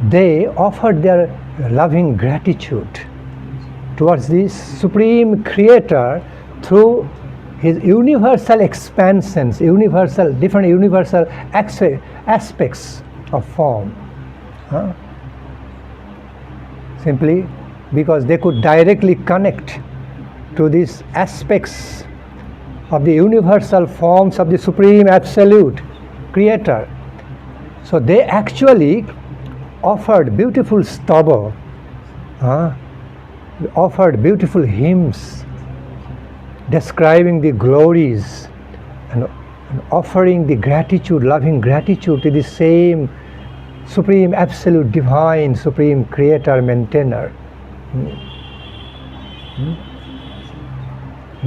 They offered their loving gratitude towards this supreme creator through his universal expansions, different universal aspects of form. Simply because they could directly connect to these aspects of the universal forms of the supreme absolute creator. So they actually offered beautiful stava, offered beautiful hymns describing the glories and offering the gratitude, loving gratitude to the same supreme absolute divine supreme creator maintainer,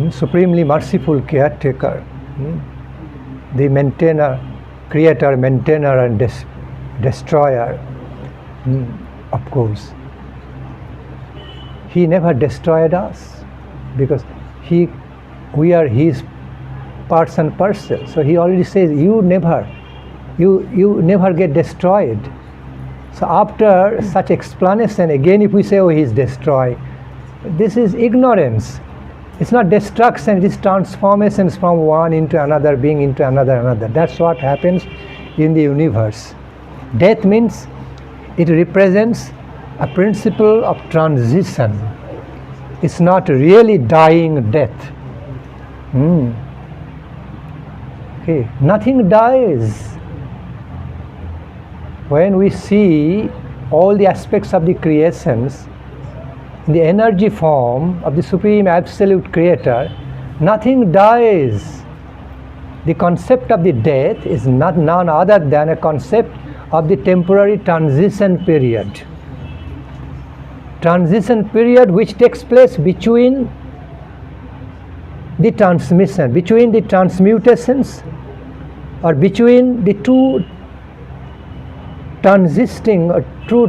supremely merciful caretaker, the maintainer, creator, maintainer and destroyer. Of course, he never destroyed us because we are his parts and parcel. So he already says you never get destroyed. So after such explanation, again if we say he is destroyed, this is ignorance. It's not destruction, it is transformations from one into another being into another. That's what happens in the universe. Death means it represents a principle of transition. It's not really dying death. Okay, nothing dies. When we see all the aspects of the creations in the energy form of the Supreme Absolute Creator, nothing dies. The concept of the death is none other than a concept of the temporary transition period. Transition period which takes place between the transmission, between the transmutations, or between the two transisting or true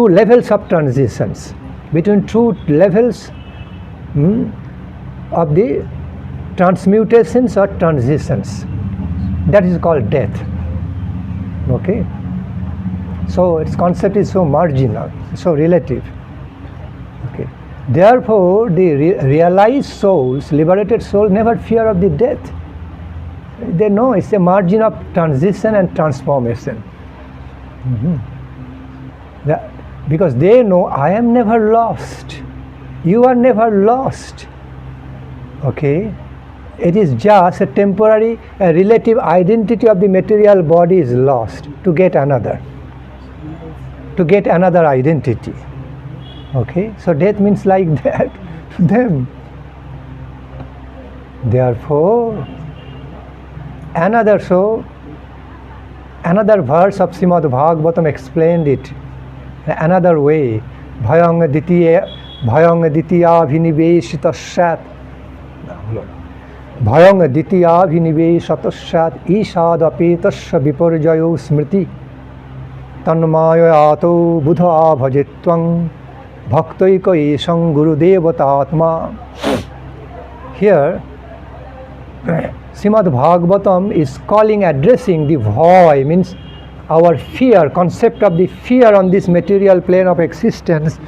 levels of transitions, between two levels of the transmutations or transitions. That is called death. Okay? So its concept is so marginal, so relative. Okay. Therefore, the realized souls, liberated souls, never fear of the death. They know it's a margin of transition and transformation. Because they know I am never lost. You are never lost. Okay? It is just a temporary, a relative identity of the material body is lost to get another identity. Okay? So death means like that to them. Therefore, another verse of Srimad Bhagavatam explained it another way. Bhayang ditya viniveshitashat. Bhayang ditya viniveshitashat ishad apetasya viparjayo smriti tanmayato buddha bhajitvang bhaktaika esang gurudevatatma. Here, Srimad Bhagavatam is addressing the void, means our fear, concept of the fear on this material plane of existence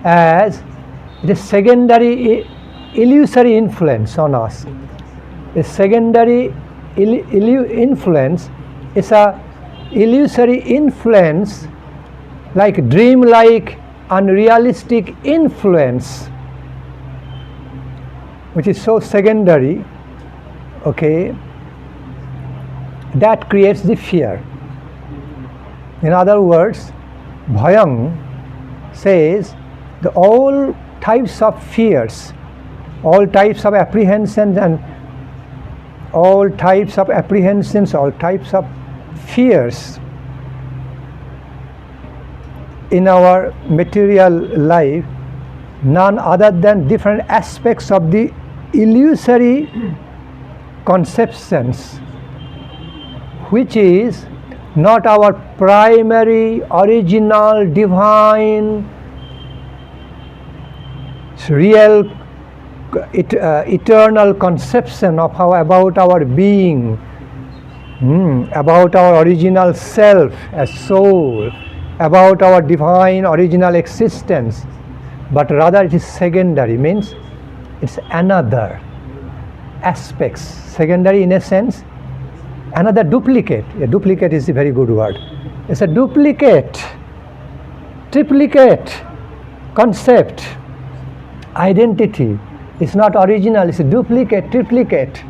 as the secondary illusory influence on us. A secondary influence is a illusory influence, like dream-like, unrealistic influence, which is so secondary. Okay, that creates the fear. In other words, Bhayang says the all types of fears, all types of apprehensions all types of fears in our material life, none other than different aspects of the illusory conceptions, which is not our primary, original, divine, real, eternal conception of about our being, about our original self as soul, about our divine original existence, but rather it is secondary, means it's another aspects. Secondary in a sense, another duplicate. A duplicate is a very good word. It's a duplicate, triplicate concept, identity. It's not original, it's a duplicate, triplicate,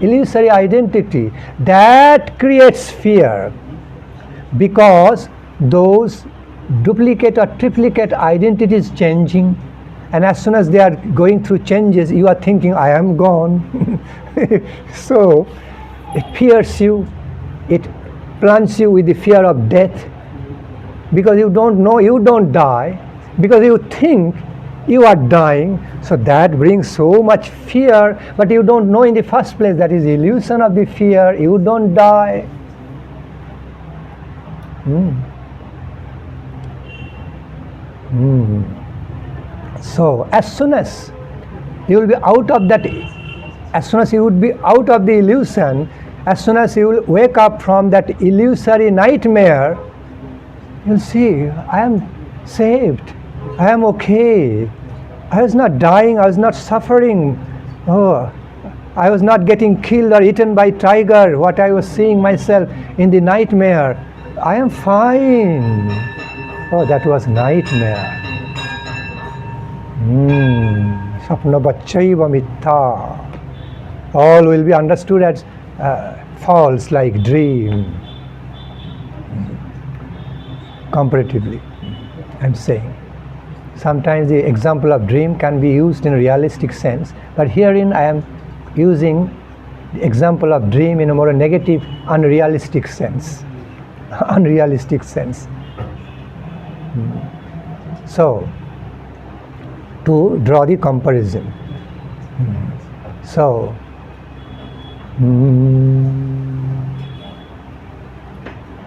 illusory identity. That creates fear, because those duplicate or triplicate identities changing, and as soon as they are going through changes, you are thinking, I am gone. So it fears you, it plunges you with the fear of death, because you don't know, you don't die, because you think you are dying. So that brings so much fear, but you don't know in the first place that is the illusion of the fear. You don't die. So as soon as you will be out of that, as soon as you would be out of the illusion, as soon as you will wake up from that illusory nightmare, you'll see, I am saved, I am okay, I was not dying, I was not suffering, I was not getting killed or eaten by tiger, what I was seeing myself in the nightmare, I am fine. Oh, that was nightmare. Sapna bachaiva mittha. All will be understood as false, like dream. Comparatively, I'm saying. Sometimes the example of dream can be used in a realistic sense, but herein I am using the example of dream in a more negative, unrealistic sense. Unrealistic sense. So, to draw the comparison. So,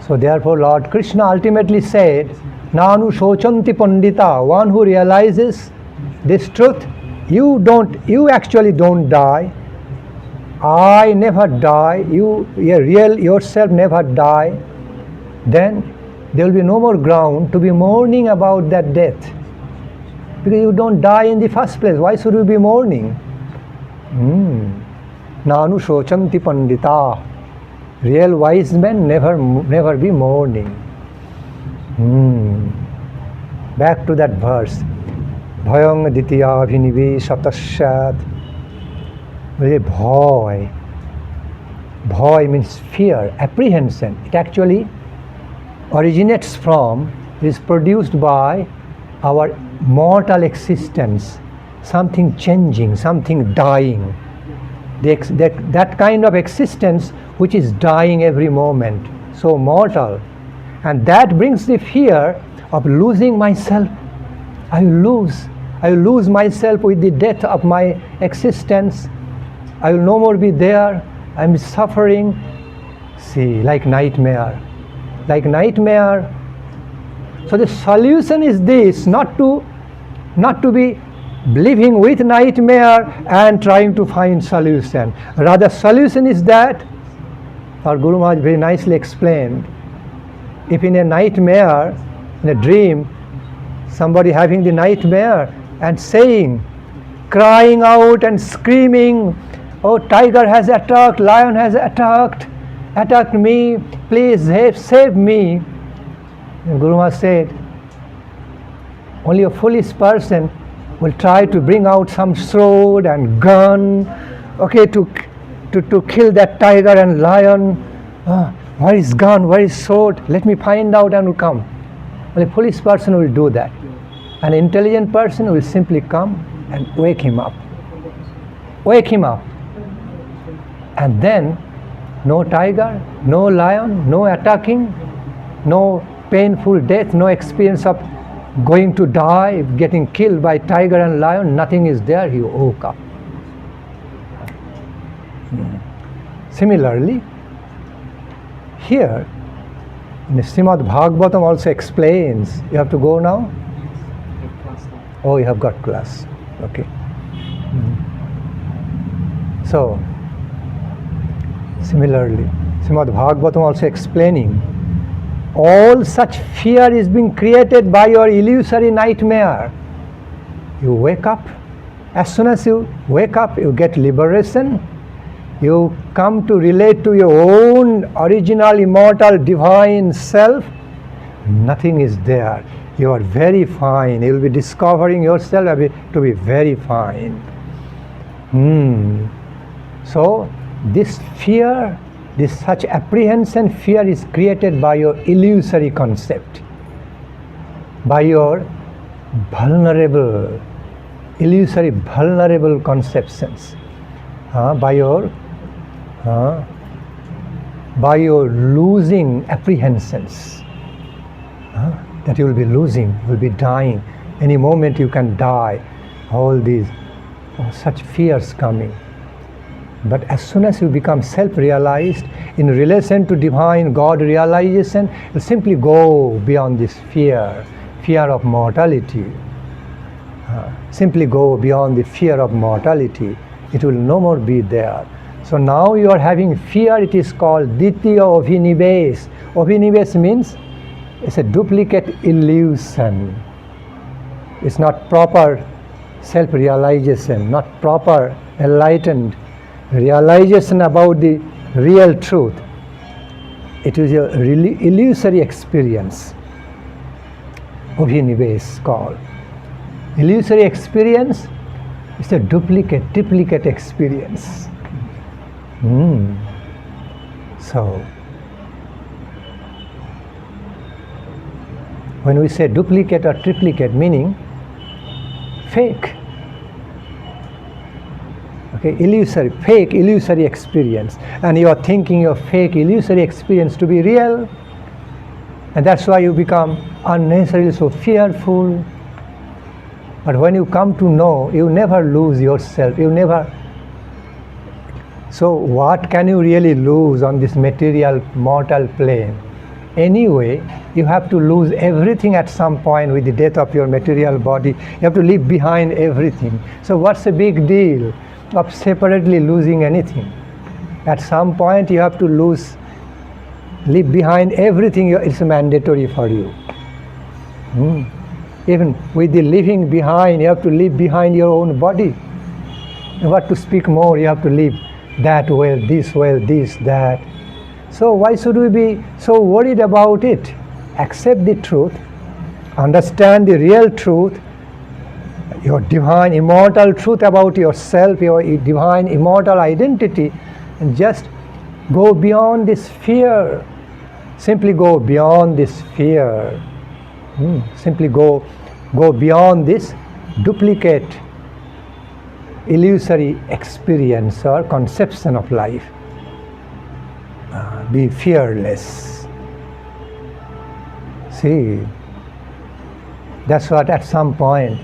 so therefore Lord Krishna ultimately said, Nanu shochanti pandita, one who realizes this truth, you actually don't die. I never die, you yourself never die. Then there will be no more ground to be mourning about that death. Because you don't die in the first place. Why should you be mourning? Nanu shochanti pandita. Real wise men never be mourning. Back to that verse. Bhayang ditya abhiniveshatashat. Bhoy. Bhoy means fear, apprehension. It actually originates from, is produced by our mortal existence. Something changing, something dying. That kind of existence which is dying every moment. So mortal. And that brings the fear of losing myself. I will lose myself with the death of my existence. I will no more be there. I am suffering. See, like nightmare. Like nightmare. So the solution is this, not to be living with nightmare and trying to find solution. Rather, solution is that, our Guru Maharaj very nicely explained, if in a nightmare, in a dream, somebody having the nightmare and saying, crying out and screaming, oh, tiger has attacked, lion has attacked me, please save me. And Guru Maharaj said, only a foolish person will try to bring out some sword and gun, okay, to kill that tiger and lion. Where is gun? Where is sword? Let me find out and will come. Only a foolish person will do that. An intelligent person will simply come and wake him up. Wake him up. And then, no tiger, no lion, no attacking, no painful death, no experience of going to die, getting killed by tiger and lion, nothing is there, he woke up. Similarly, here, the Srimad Bhagavatam also explains, you have to go now? Oh, you have got class, okay. So, similarly, Srimad Bhagavatam also explaining, all such fear is being created by your illusory nightmare. You wake up, as soon as you wake up, you get liberation. You come to relate to your own original, immortal, divine self. Nothing is there. You are very fine. You will be discovering yourself to be very fine. So, this fear, this such apprehension, fear is created by your illusory concept, by your illusory vulnerable conceptions, by your losing apprehensions, that you will be losing, you will be dying. Any moment you can die. All these, such fears coming. But as soon as you become self-realized, in relation to divine God realization, you simply go beyond this fear of mortality. Simply go beyond the fear of mortality. It will no more be there. So now you are having fear, it is called ditya abhinives. Abhinives means it's a duplicate illusion. It's not proper self-realization, not proper enlightened realization about the real truth. It is a really illusory experience. Abhinivesh called. Illusory experience is a triplicate experience. So, when we say duplicate or triplicate, meaning fake, fake illusory experience, and you are thinking your fake illusory experience to be real, and that's why you become unnecessarily so fearful. But when you come to know, you never lose yourself, So what can you really lose on this material mortal plane? Anyway, you have to lose everything at some point with the death of your material body. You have to leave behind everything. So what's the big deal of separately losing anything? At some point you have to leave behind everything. It's mandatory for you. Even with the leaving behind, you have to leave behind your own body. And what to speak more, you have to leave that this, that. So why should we be so worried about it? Accept the truth, understand the real truth, your divine immortal truth about yourself, your divine immortal identity, and just go beyond this fear. Simply go beyond this fear. Simply go beyond this duplicate, illusory experience or conception of life. Be fearless. See, that's what at some point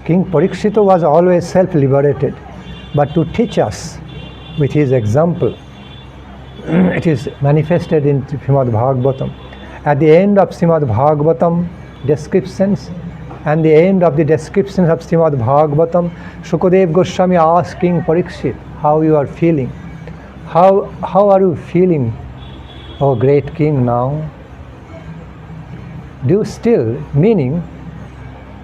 King Parikshita was always self-liberated, but to teach us with his example. It is manifested in Srimad Bhagavatam. At the end of Srimad Bhagavatam descriptions, and the end of the descriptions of Srimad Bhagavatam, Shukadeva Goswami asked King Parikshit, how you are feeling? How are you feeling, O great king, now? Do you still, meaning,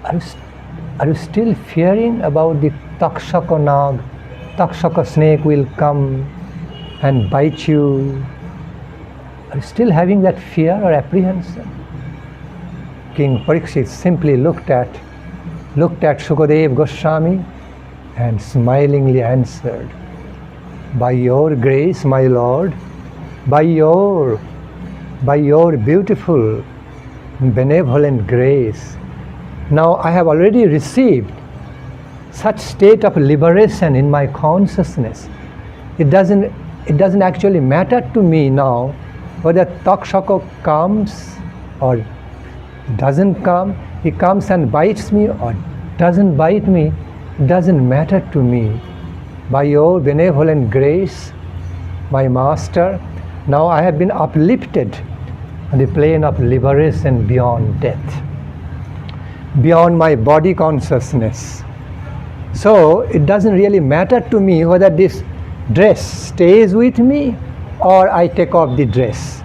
are you still fearing about the Takshaka Nag? Takshaka snake will come and bite you. Are you still having that fear or apprehension? King Parikshit simply looked at Shukadeva Goswami and smilingly answered, by your grace, my Lord, by your beautiful, benevolent grace, now I have already received such state of liberation in my consciousness. It doesn't actually matter to me now whether Takshaka comes or doesn't come. He comes and bites me or doesn't bite me. It doesn't matter to me. By your benevolent grace, my Master, now I have been uplifted on the plane of liberation beyond death, beyond my body consciousness. So it doesn't really matter to me whether this dress stays with me or I take off the dress.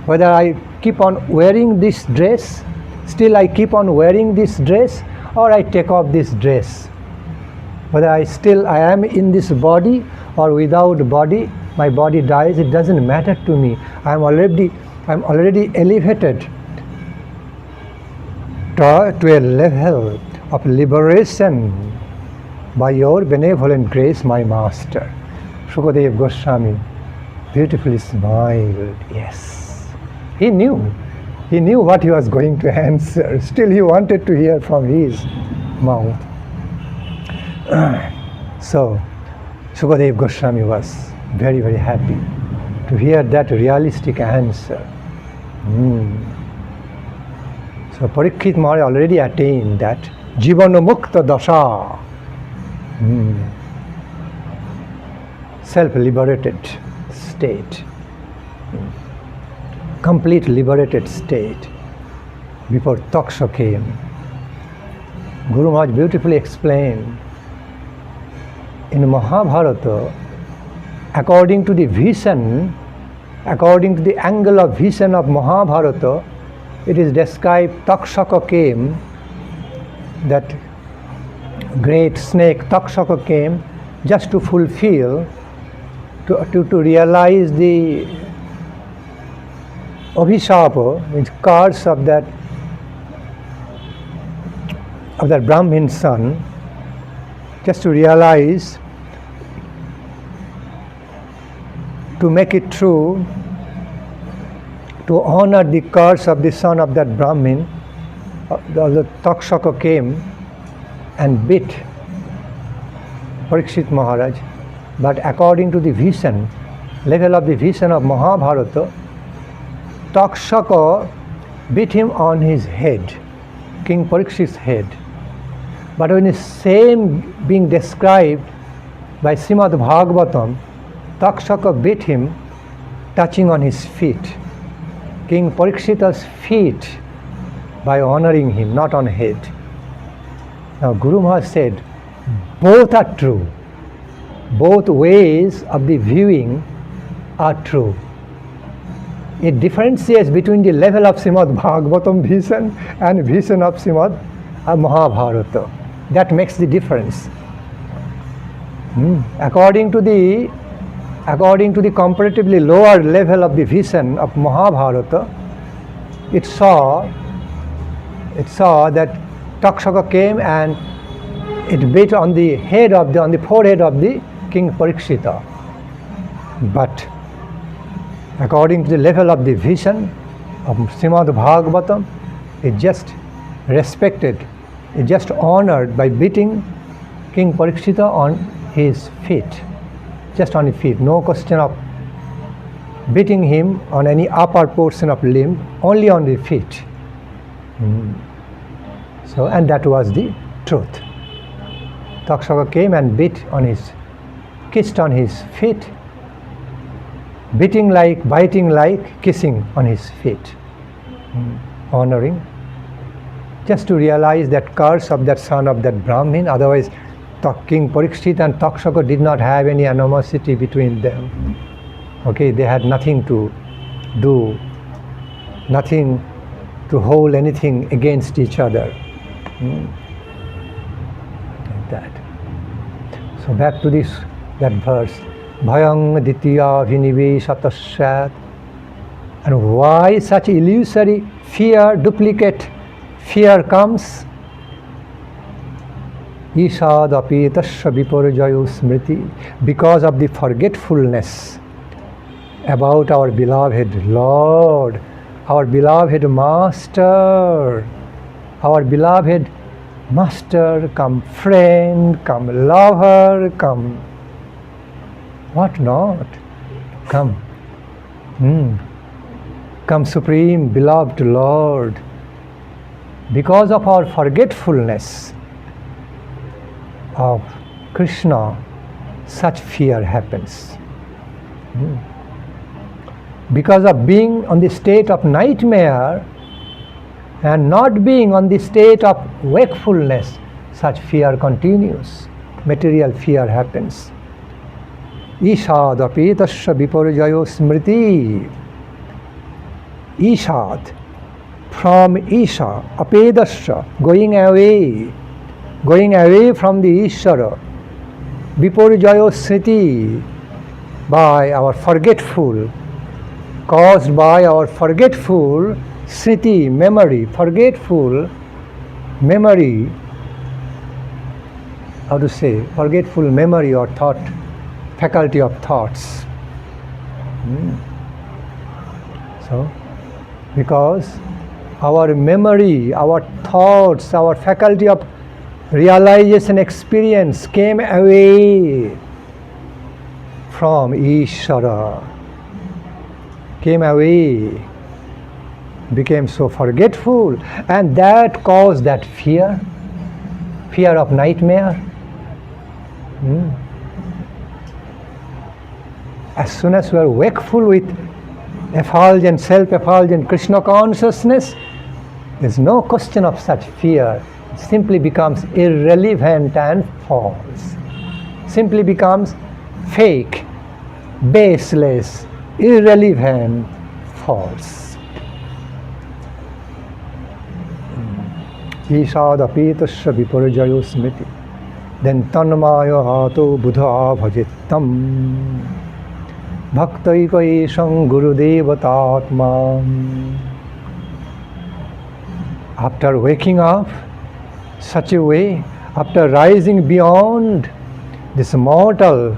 Whether I keep on wearing this dress, still I keep on wearing this dress, or I take off this dress. Whether I am in this body or without body, my body dies, it doesn't matter to me. I'm already elevated to a level of liberation by your benevolent grace, my Master. Shukadeva Goswami beautifully smiled. Yes, he knew what he was going to answer. Still he wanted to hear from his mouth. So Shukadeva Goswami was very, very happy to hear that realistic answer. So Parikshit Maharaj already attained that Jivana Mukta Dasha, self-liberated state, complete liberated state before Taksha came. Guru Maharaj beautifully explained in Mahabharata, according to the vision, according to the angle of vision of Mahabharata, it is described Takshaka came, that great snake Takshaka came just to fulfill, to realize the Abhishapa, means curse of that of that Brahmin son, just to realize, to make it true, to honor the curse of the son of that Brahmin, the Takshaka came and beat Parikshit Maharaj. But according to the vision, level of the vision of Mahabharata, Takshaka beat him on his head, King Parikshit's head. But when the same being described by Srimad Bhagavatam, Takshaka beat him touching on his feet, King Parikshita's feet, by honoring him, not on head. Now Guru Maharaj said, both are true. Both ways of the viewing are true. It differentiates between the level of Srimad Bhagavatam vision and vision of Srimad Mahabharata. That makes the difference. According to the comparatively lower level of the vision of Mahabharata, it saw that Takshaka came and it beat on the forehead of the King Parikshita. But according to the level of the vision of Srimad Bhagavatam, it just respected, it just honored by beating King Parikshita on his feet, just on his feet. No question of beating him on any upper portion of limb, only on the feet. So, and that was the truth. Takshaka came and kissed on his feet, biting like, kissing on his feet, honoring, just to realize that curse of that son of that Brahmin. Otherwise, King Parikshit and Takshaka did not have any animosity between them. Okay, they had nothing to do, nothing to hold anything against each other. Like that. So back to that verse, Bhayang Ditya Viniveshatashat. And why such illusory fear, duplicate fear comes? Ishadapetasya viparjayo smriti. Because of the forgetfulness about our beloved Lord, our beloved Master, our beloved Master, come friend, come lover, come what not, come Supreme Beloved Lord. Because of our forgetfulness of Krishna, such fear happens. Because of being on the state of nightmare and not being on the state of wakefulness, such fear continues. Material fear happens. Ishad apetasya viparjayo smriti. Ishad, from Isha, apedasya, going away from the Ishvara, viparjayo smriti, by our forgetful, caused by our forgetful smriti, memory, forgetful memory, forgetful memory or thought, faculty of thoughts. So, because our memory, our thoughts, our faculty of realization experience came away from Ishvara, came away, became so forgetful, and that caused that fear of nightmare. As soon as we are wakeful with effulgent, self-effulgent Krishna consciousness, there is no question of such fear. It simply becomes irrelevant and false. Simply becomes fake, baseless, irrelevant, false. Ishadapetasya viparjayo smriti. Then tanmaya hato buddha bhajittam. Bhaktaika esham gurudevatatma. After waking up, such a way, after rising beyond this mortal,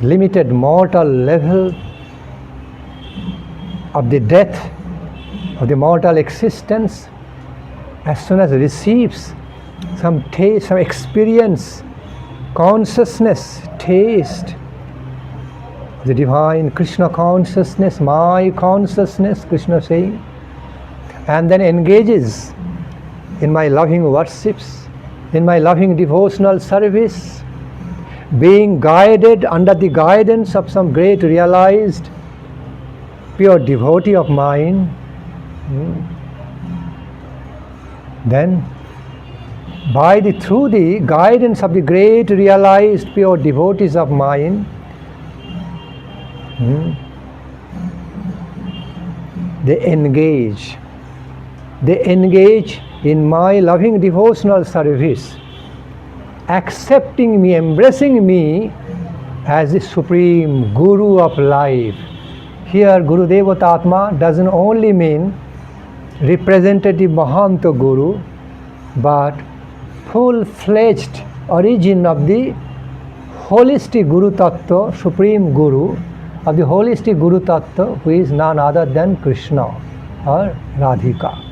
limited mortal level of the death of the mortal existence, as soon as it receives some taste, some experience, consciousness, taste, the divine Krishna consciousness, my consciousness, Krishna saying, and then engages in my loving worships, in my loving devotional service, being guided under the guidance of some great realized pure devotee of mine, then through the guidance of the great realized pure devotees of mine, they engage in my loving devotional service, accepting me, embracing me as the supreme Guru of life. Here Guru Devatatma doesn't only mean representative Mahanta Guru, but full-fledged origin of the holistic Guru Tattva, supreme Guru of the holistic Guru Tattva, who is none other than Krishna or Radhika.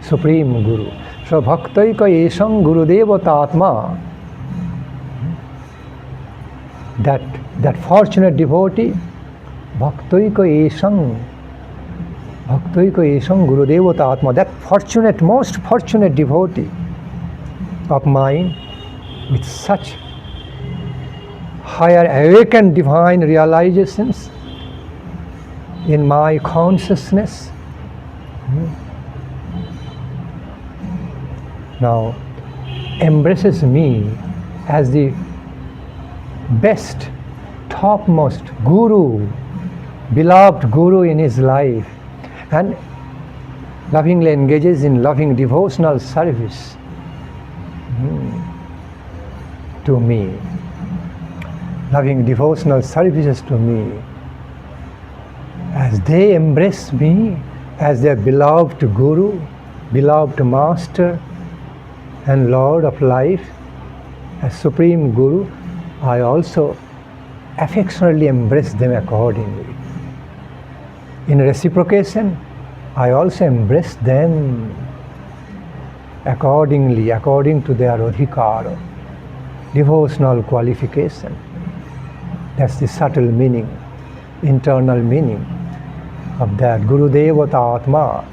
Supreme Guru. So Bhaktaika Esam Guru Devatatma, that fortunate devotee, Bhaktaika Esam Guru Devatatma, that fortunate, most fortunate devotee of mine with such higher awakened divine realizations in my consciousness, now embraces me as the best, topmost Guru, beloved Guru in his life, and lovingly engages in loving devotional service to me, loving devotional services to me, as they embrace me as their beloved Guru, beloved Master and Lord of life, as Supreme Guru, I also affectionately embrace them accordingly. In reciprocation, I also embrace them accordingly, according to their adhikara, devotional qualification. That's the subtle meaning, internal meaning of that Guru Devatatma,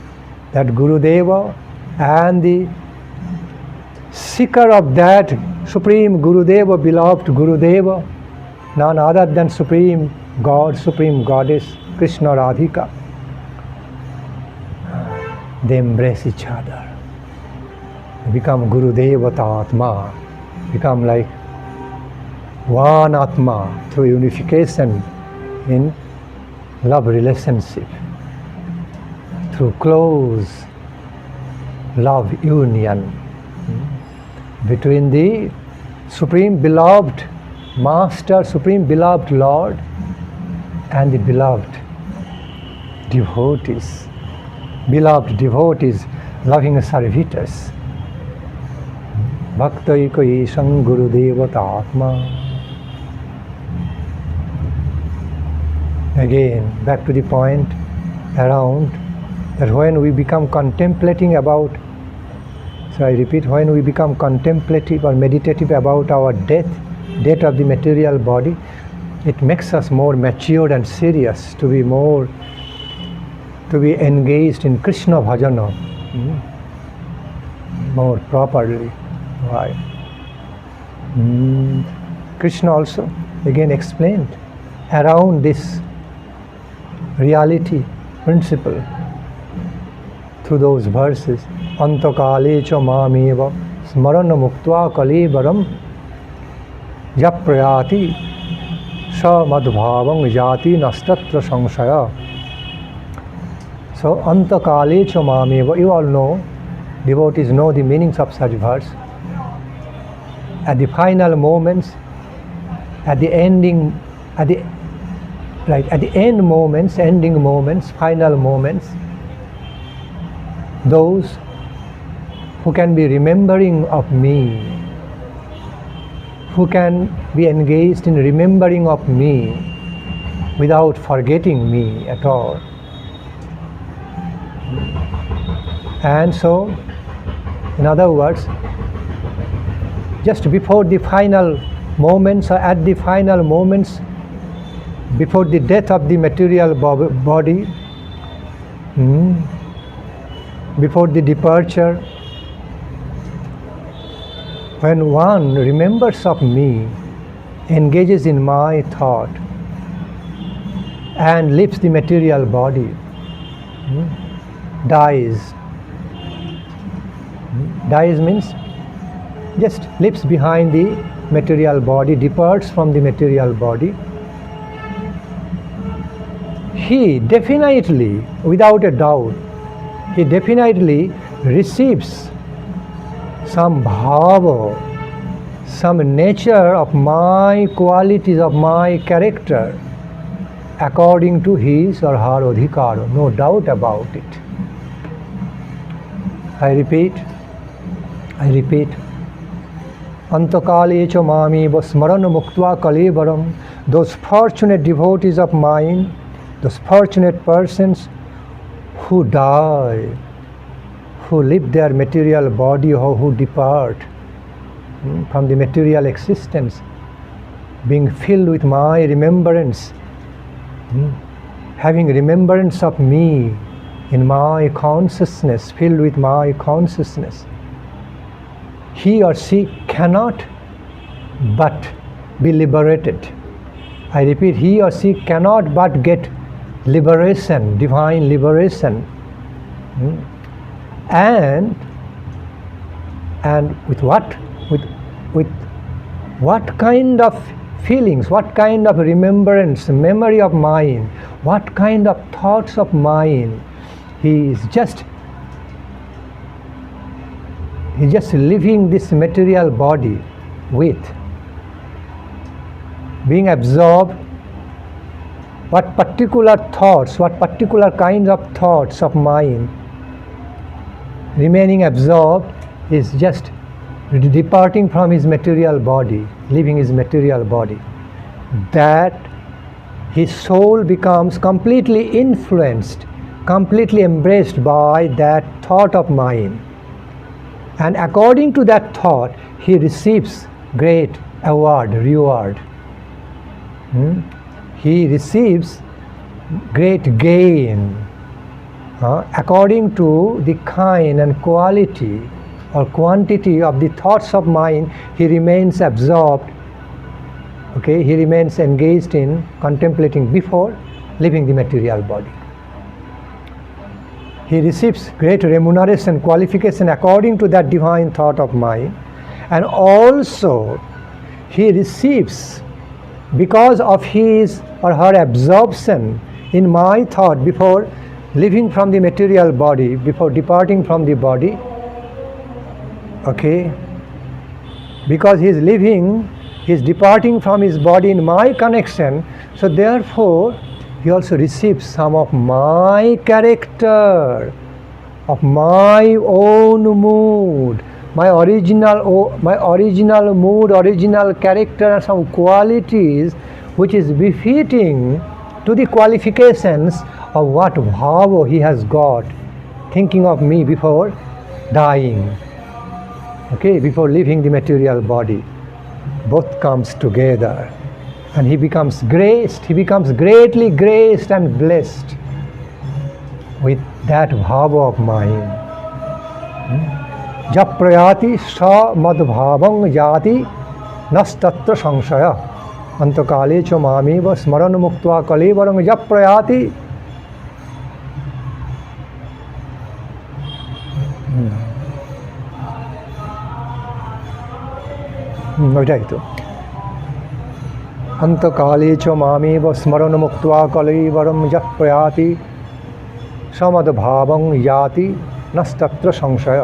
that Gurudeva and the seeker of that Supreme Gurudeva, beloved Gurudeva, none other than Supreme God, Supreme Goddess, Krishna Radhika. They embrace each other. They become Gurudeva Tatma, become like one Atma through unification in love relationship, through close love union between the Supreme Beloved Master, Supreme Beloved Lord, and the beloved devotees, loving servitors. Bhaktaika Esam Gurudeva Tatma. Again, back to the point around that when we become contemplating about, so I repeat, when we become contemplative or meditative about our death of the material body, it makes us more matured and serious to be engaged in Krishna bhajana more properly. Why? Krishna also again explained around this reality principle through those verses. Antakale cha mameva smarana muktva kalevaram yaprayati sa madbhavam jati nastatra samshaya. So antakale cha mameva, you all know, devotees know the meanings of such verse. At the final moments, at the ending moments, final moments, those who can be remembering of me, who can be engaged in remembering of me without forgetting me at all. And so, in other words, just before the final moments, or at the final moments, before the death of the material body, before the departure, when one remembers of me, engages in my thought, and leaves the material body, dies. Dies means just leaves behind the material body, departs from the material body. He definitely, without a doubt, he definitely receives some bhava, some nature of my qualities, of my character, according to his or her adhikara, no doubt about it. I repeat, Antakale cha mami smarana muktva kalevaram, those fortunate devotees of mine, those fortunate persons who die, who leave their material body, or who depart from the material existence, being filled with my remembrance, having remembrance of me in my consciousness, filled with my consciousness, he or she cannot but be liberated. I repeat, he or she cannot but get liberation, divine liberation. And with what? With what kind of feelings, what kind of remembrance, memory of mind, what kind of thoughts of mind he is just leaving this material body with, being absorbed. What particular thoughts, what particular kinds of thoughts of mind remaining absorbed is just departing from his material body, leaving his material body. That his soul becomes completely influenced, completely embraced by that thought of mind. And according to that thought, he receives great reward. He receives great gain. According to the kind and quality or quantity of the thoughts of mind, he remains absorbed. Okay, he remains engaged in contemplating before leaving the material body. He receives great remuneration, qualification according to that divine thought of mind. And also he receives, because of his or her absorption in my thought before leaving from the material body, before departing from the body, okay, because he is departing from his body in my connection, so therefore he also receives some of my character, of my own mood, my original mood, original character, and some qualities which is befitting to the qualifications of what bhava he has got, thinking of me before dying, okay, before leaving the material body. Both comes together, and he becomes graced, he becomes greatly graced and blessed with that bhava of mine. Japrayati sa madbhavang yati nastatra samshaya antakale cha mameva smarana muktva kalevarang japrayati. ওইটাই তো অন্তকালে চ মামেব স্মরণ মুক্ত্বা কলেবরম যঃ প্রয়াতি সমদ্ভাবং याति নস্তত্র সংশয়।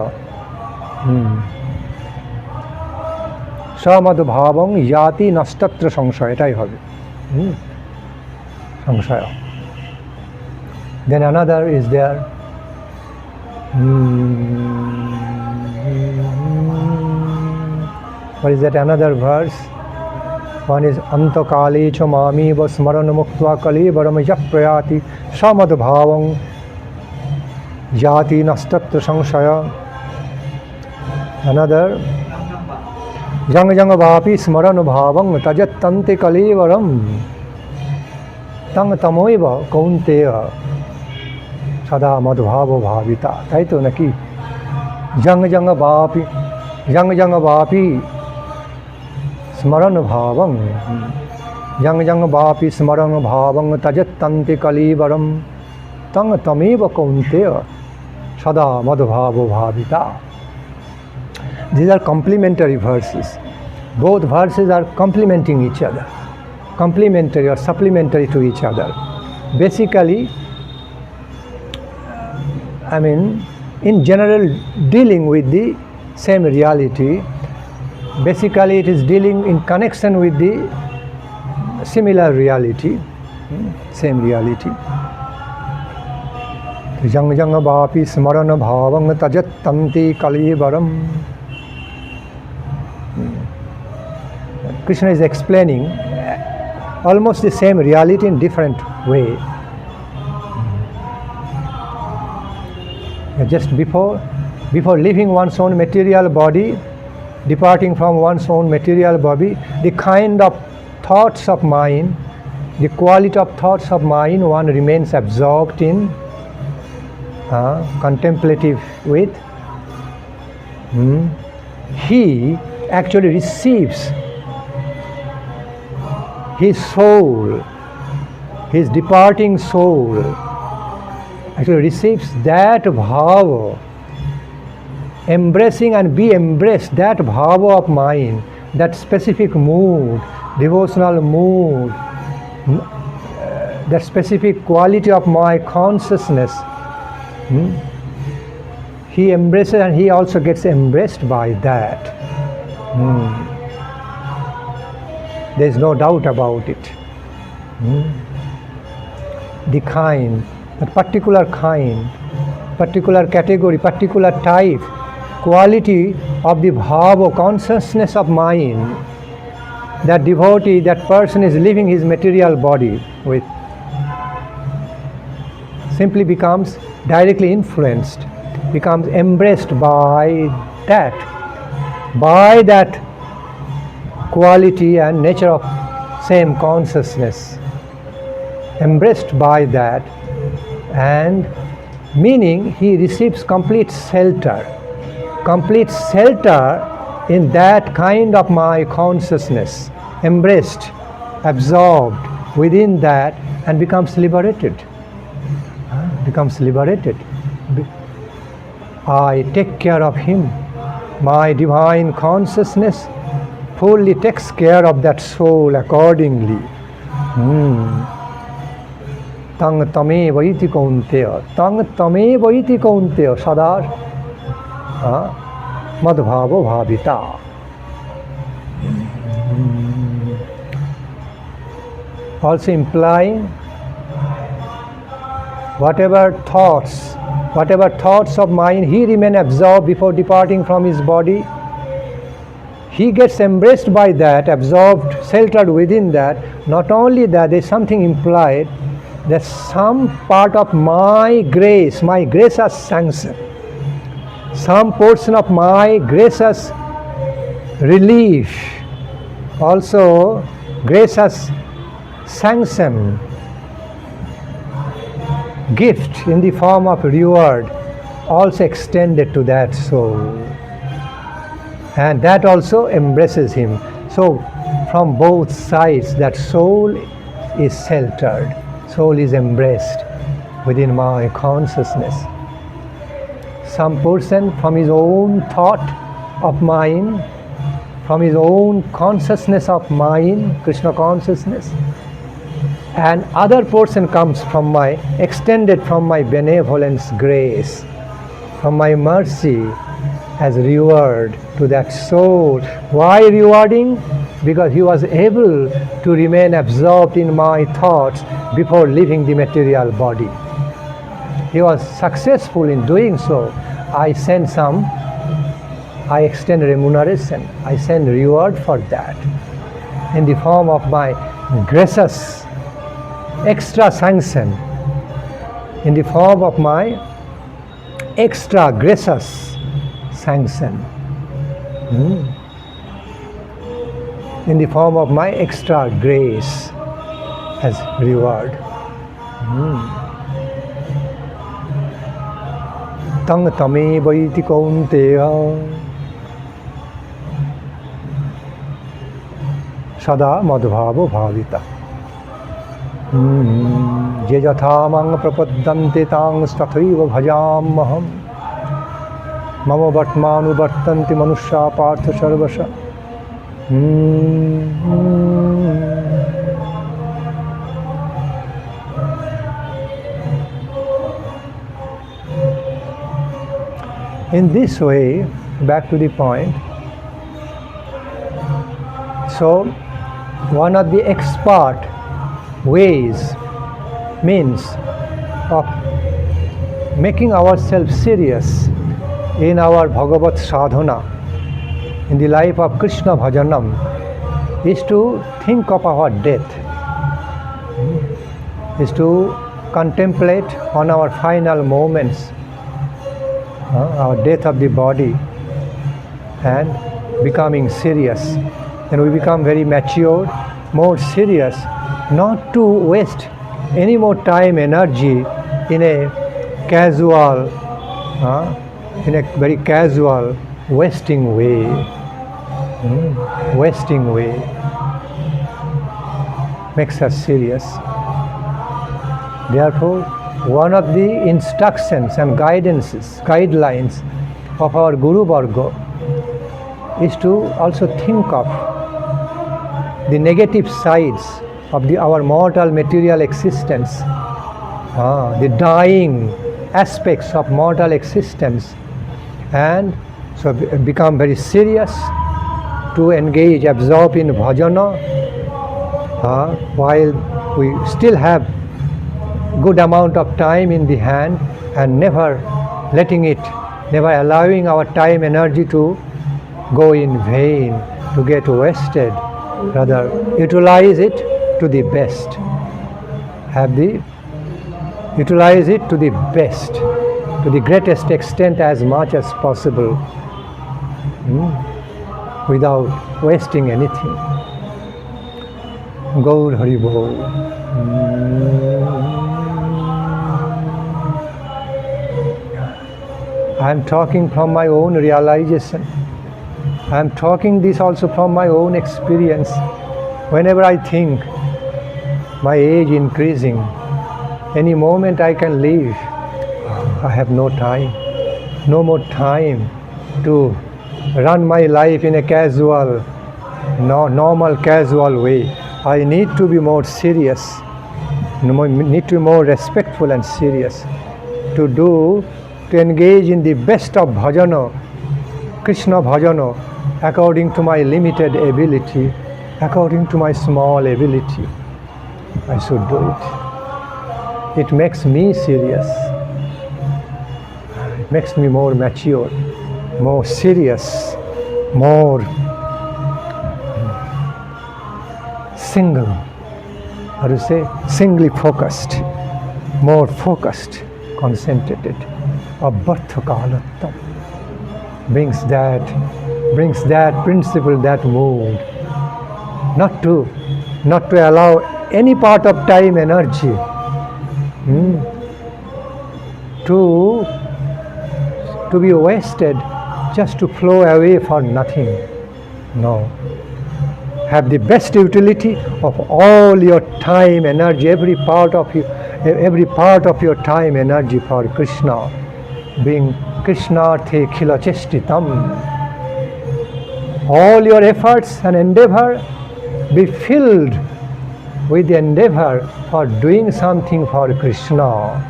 সমদ্ভাবং याति নস্তত্র সংশয়, এটাই হবে সংশয়। Then another is there, What is that? Another verse. One is Antakale cha mami vasmaran muktva kale varam yaprayati samad bhavang jati nastatra samshaya. Another Jang jang vapi smaran bhavang tajatante kale varam tang tamoiva kaunteya sada madhvavo bhavita. Taito naki jang jang vapi smaran bhavang jang vapi smaran bhavang tajatante kalivaram tang tameva kaunteya sada madhvavo bhavita. These are complementary verses. Both verses are complementing each other, complementary or supplementary to each other. Basically, in general, dealing with the same reality. Basically, it is dealing in connection with the similar reality, same reality. Jang jang vapi smarana bhavang tajattanti kalivaram. Krishna is explaining almost the same reality in different way. Just before leaving one's own material body, departing from one's own material body, the kind of thoughts of mind, the quality of thoughts of mind one remains absorbed in, contemplative with, he actually receives his soul, his departing soul, actually receives that bhava, embracing and be embraced, that bhava of mind, that specific mood, devotional mood, that specific quality of my consciousness. He embraces and he also gets embraced by that. There is no doubt about it. The kind, that particular kind, particular category, particular type, quality of the bhava, consciousness of mind, that devotee, that person is leaving his material body with, simply becomes directly influenced, becomes embraced by that quality and nature of same consciousness, embraced by that, and meaning he receives complete shelter in that kind of my consciousness, embraced, absorbed within that, and becomes liberated. I take care of him. My divine consciousness fully takes care of that soul accordingly. Tang tame vaiti kaunteya, sada madhvavo bhavita. Also implying whatever thoughts of mind he remain absorbed before departing from his body, he gets embraced by that, absorbed, sheltered within that. Not only that, there is something implied that some part of my grace has sanctioned, some portion of my grace has relief, also grace has sanctioned, gift in the form of reward also extended to that soul, and that also embraces him. So from both sides that soul is sheltered, soul is embraced within my consciousness. Some person from his own thought of mind, from his own consciousness of mind, Krishna consciousness, and other portion comes from my, extended from my benevolence grace, from my mercy as reward to that soul. Why rewarding? Because he was able to remain absorbed in my thoughts before leaving the material body. He was successful in doing so. I extend remuneration, I send reward for that in the form of my gracious extra sanction, in the form of my extra gracious sanction, in the form of my extra grace as reward. Tang tame vaiti kaunteya sada madhvavo bhavita. Je jatha mang prapaddante tang tathaiva bhajamaham. Mama vartmanu vartanti manusya partha sarvasha. In this way, back to the point, so one of the expert ways, means of making ourselves serious in our Bhagavat sadhana, in the life of Krishna bhajanam, is to think of our death, is to contemplate on our final moments, our death of the body, and becoming serious. Then we become very matured, more serious, not to waste any more time, energy in a casual, in a very casual, wasting way. Wasting way makes us serious. Therefore, one of the instructions and guidelines of our Guru Varga is to also think of the negative sides of our mortal material existence, the dying aspects of mortal existence, and so become very serious to engage, absorb in bhajana, while we still have good amount of time in the hand, and never allowing our time, energy to go in vain, to get wasted. Rather, utilize it to the best. Utilize it to the best, to the greatest extent, as much as possible, without wasting anything. Gaur Hari Bol. I am talking from my own realization. I am talking this also from my own experience. Whenever I think my age increasing, any moment I can leave, I have no time, no more time to run my life in a casual, normal casual way. I need to be more serious, need to be more respectful and serious, to engage in the best of bhajana, Krishna bhajana, according to my limited ability, according to my small ability. I should do it. It makes me serious. It makes me more mature, more serious, more single, how to say, singly focused, more focused, concentrated. Abhartha kalattam brings that principle, that mood, not to allow any part of time, energy to be wasted, just to flow away for nothing. No. Have the best utility of all your time, energy, every part of your time, energy for Krishna, being Krishnarthe khila chestitam. All your efforts and endeavor be filled with the endeavor for doing something for Krishna.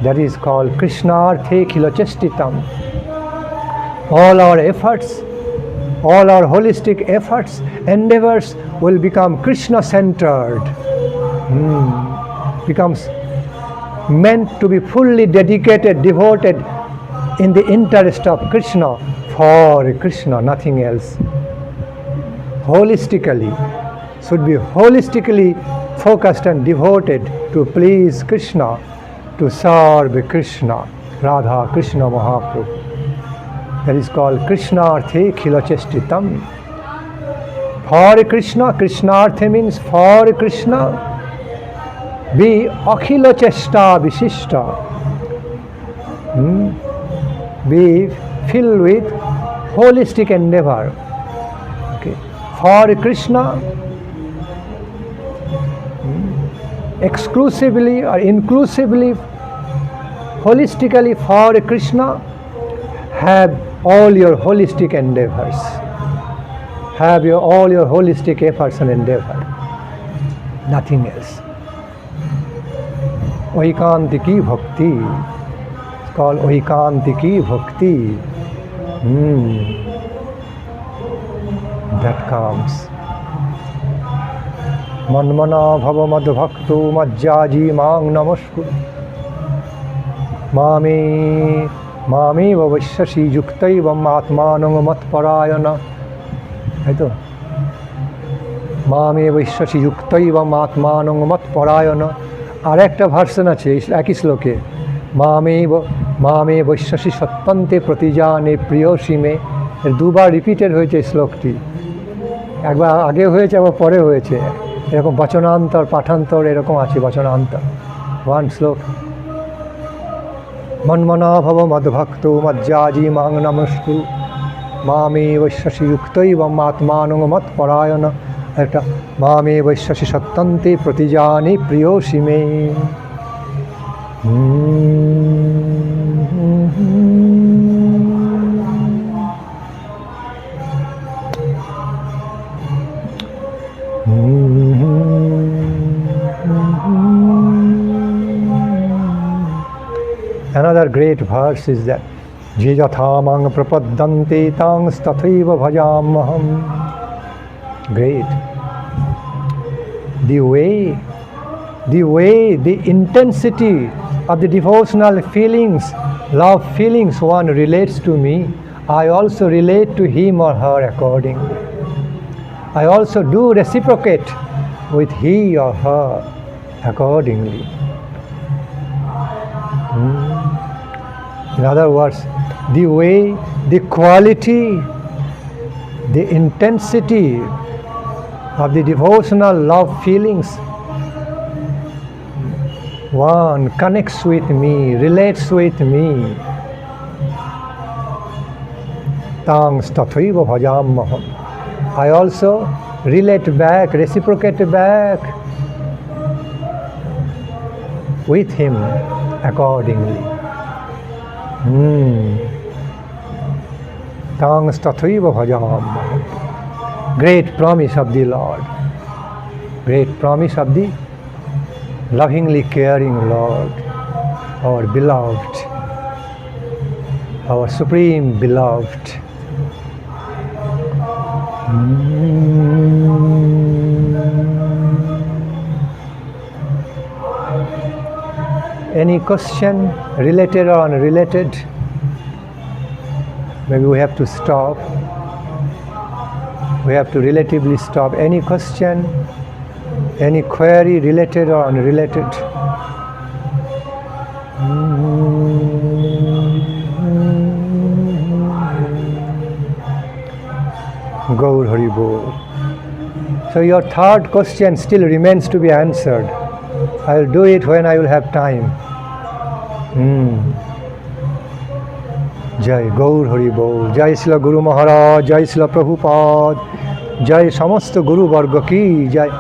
That is called Krishnarthe khila chestitam. All our efforts, all our holistic efforts, endeavors will become Krishna-centered, becomes meant to be fully dedicated, devoted in the interest of Krishna, for Krishna, nothing else. Holistically, should be holistically focused and devoted to please Krishna, to serve Krishna, Radha Krishna Mahaprabhu. That is called Krishnarthe Khilacheštitam. For Krishna, Krishnarthe means for Krishna, be Akhila Chesta Visishta. Be filled with holistic endeavor. Okay. For Krishna, exclusively or inclusively, holistically for Krishna, have all your holistic endeavors. Have all your holistic efforts and endeavor. Nothing else. Oikantiki bhakti. It's called oikantiki bhakti. That comes. Manmana bhava mad bhakto majjaji mang namaskuru. Mami vavashyashi yuktaivam atmanam matparayana. Right? Mami vavashyashi yuktaivam atmanam matparayana. আর একটা version আছে একই শ্লোকে, মামে বৈশ্বাসী সত্যন্তে প্রতিজানে প্রিয়সীমে। এর দুবার repeated হয়েছে এই শ্লোকটি, একবার আগে হয়েছে আবার পরে হয়েছে, এরকম বচনান্তর পাঠান্তর এরকম আছে, বচনান্তর। ওয়ান শ্লোক, মন্মনা ভব মদ্ভক্ত মজ্জাজি মাং নমস্কুরু মামে বৈশ্বাসী যুক্তৈবম আত্মানং মৎপরায়ণ। একটা মামে বৈশ্বাসী সত্যন্তে প্রতিজানে প্রিয়সী মে। Another great verse is that Je yatha mang prapaddante tangs tathaiva bhajamaham. Great. The way, the intensity of the devotional feelings, love feelings one relates to me, I also relate to him or her accordingly. I also do reciprocate with he or her accordingly. In other words, the way, the quality, the intensity of the devotional love feelings one connects with me, relates with me. Tangs tathaiva bhajamaham. I also relate back, reciprocate back with him accordingly. Tangs tathaiva bhajamaham. Great promise of the Lord, great promise of the lovingly caring Lord, our beloved, our supreme beloved. Any question related or unrelated? Maybe we have to stop. We have to relatively stop. Any question, any query related or unrelated? Gaur Hari Bol. So your third question still remains to be answered. I will do it when I will have time. জয় গৌর হরি বল। জয় শ্রীল গুরু মহারাজ, জয় শ্রীল প্রভুপাদ, জয় সমস্ত গুরুবর্গ কি জয়।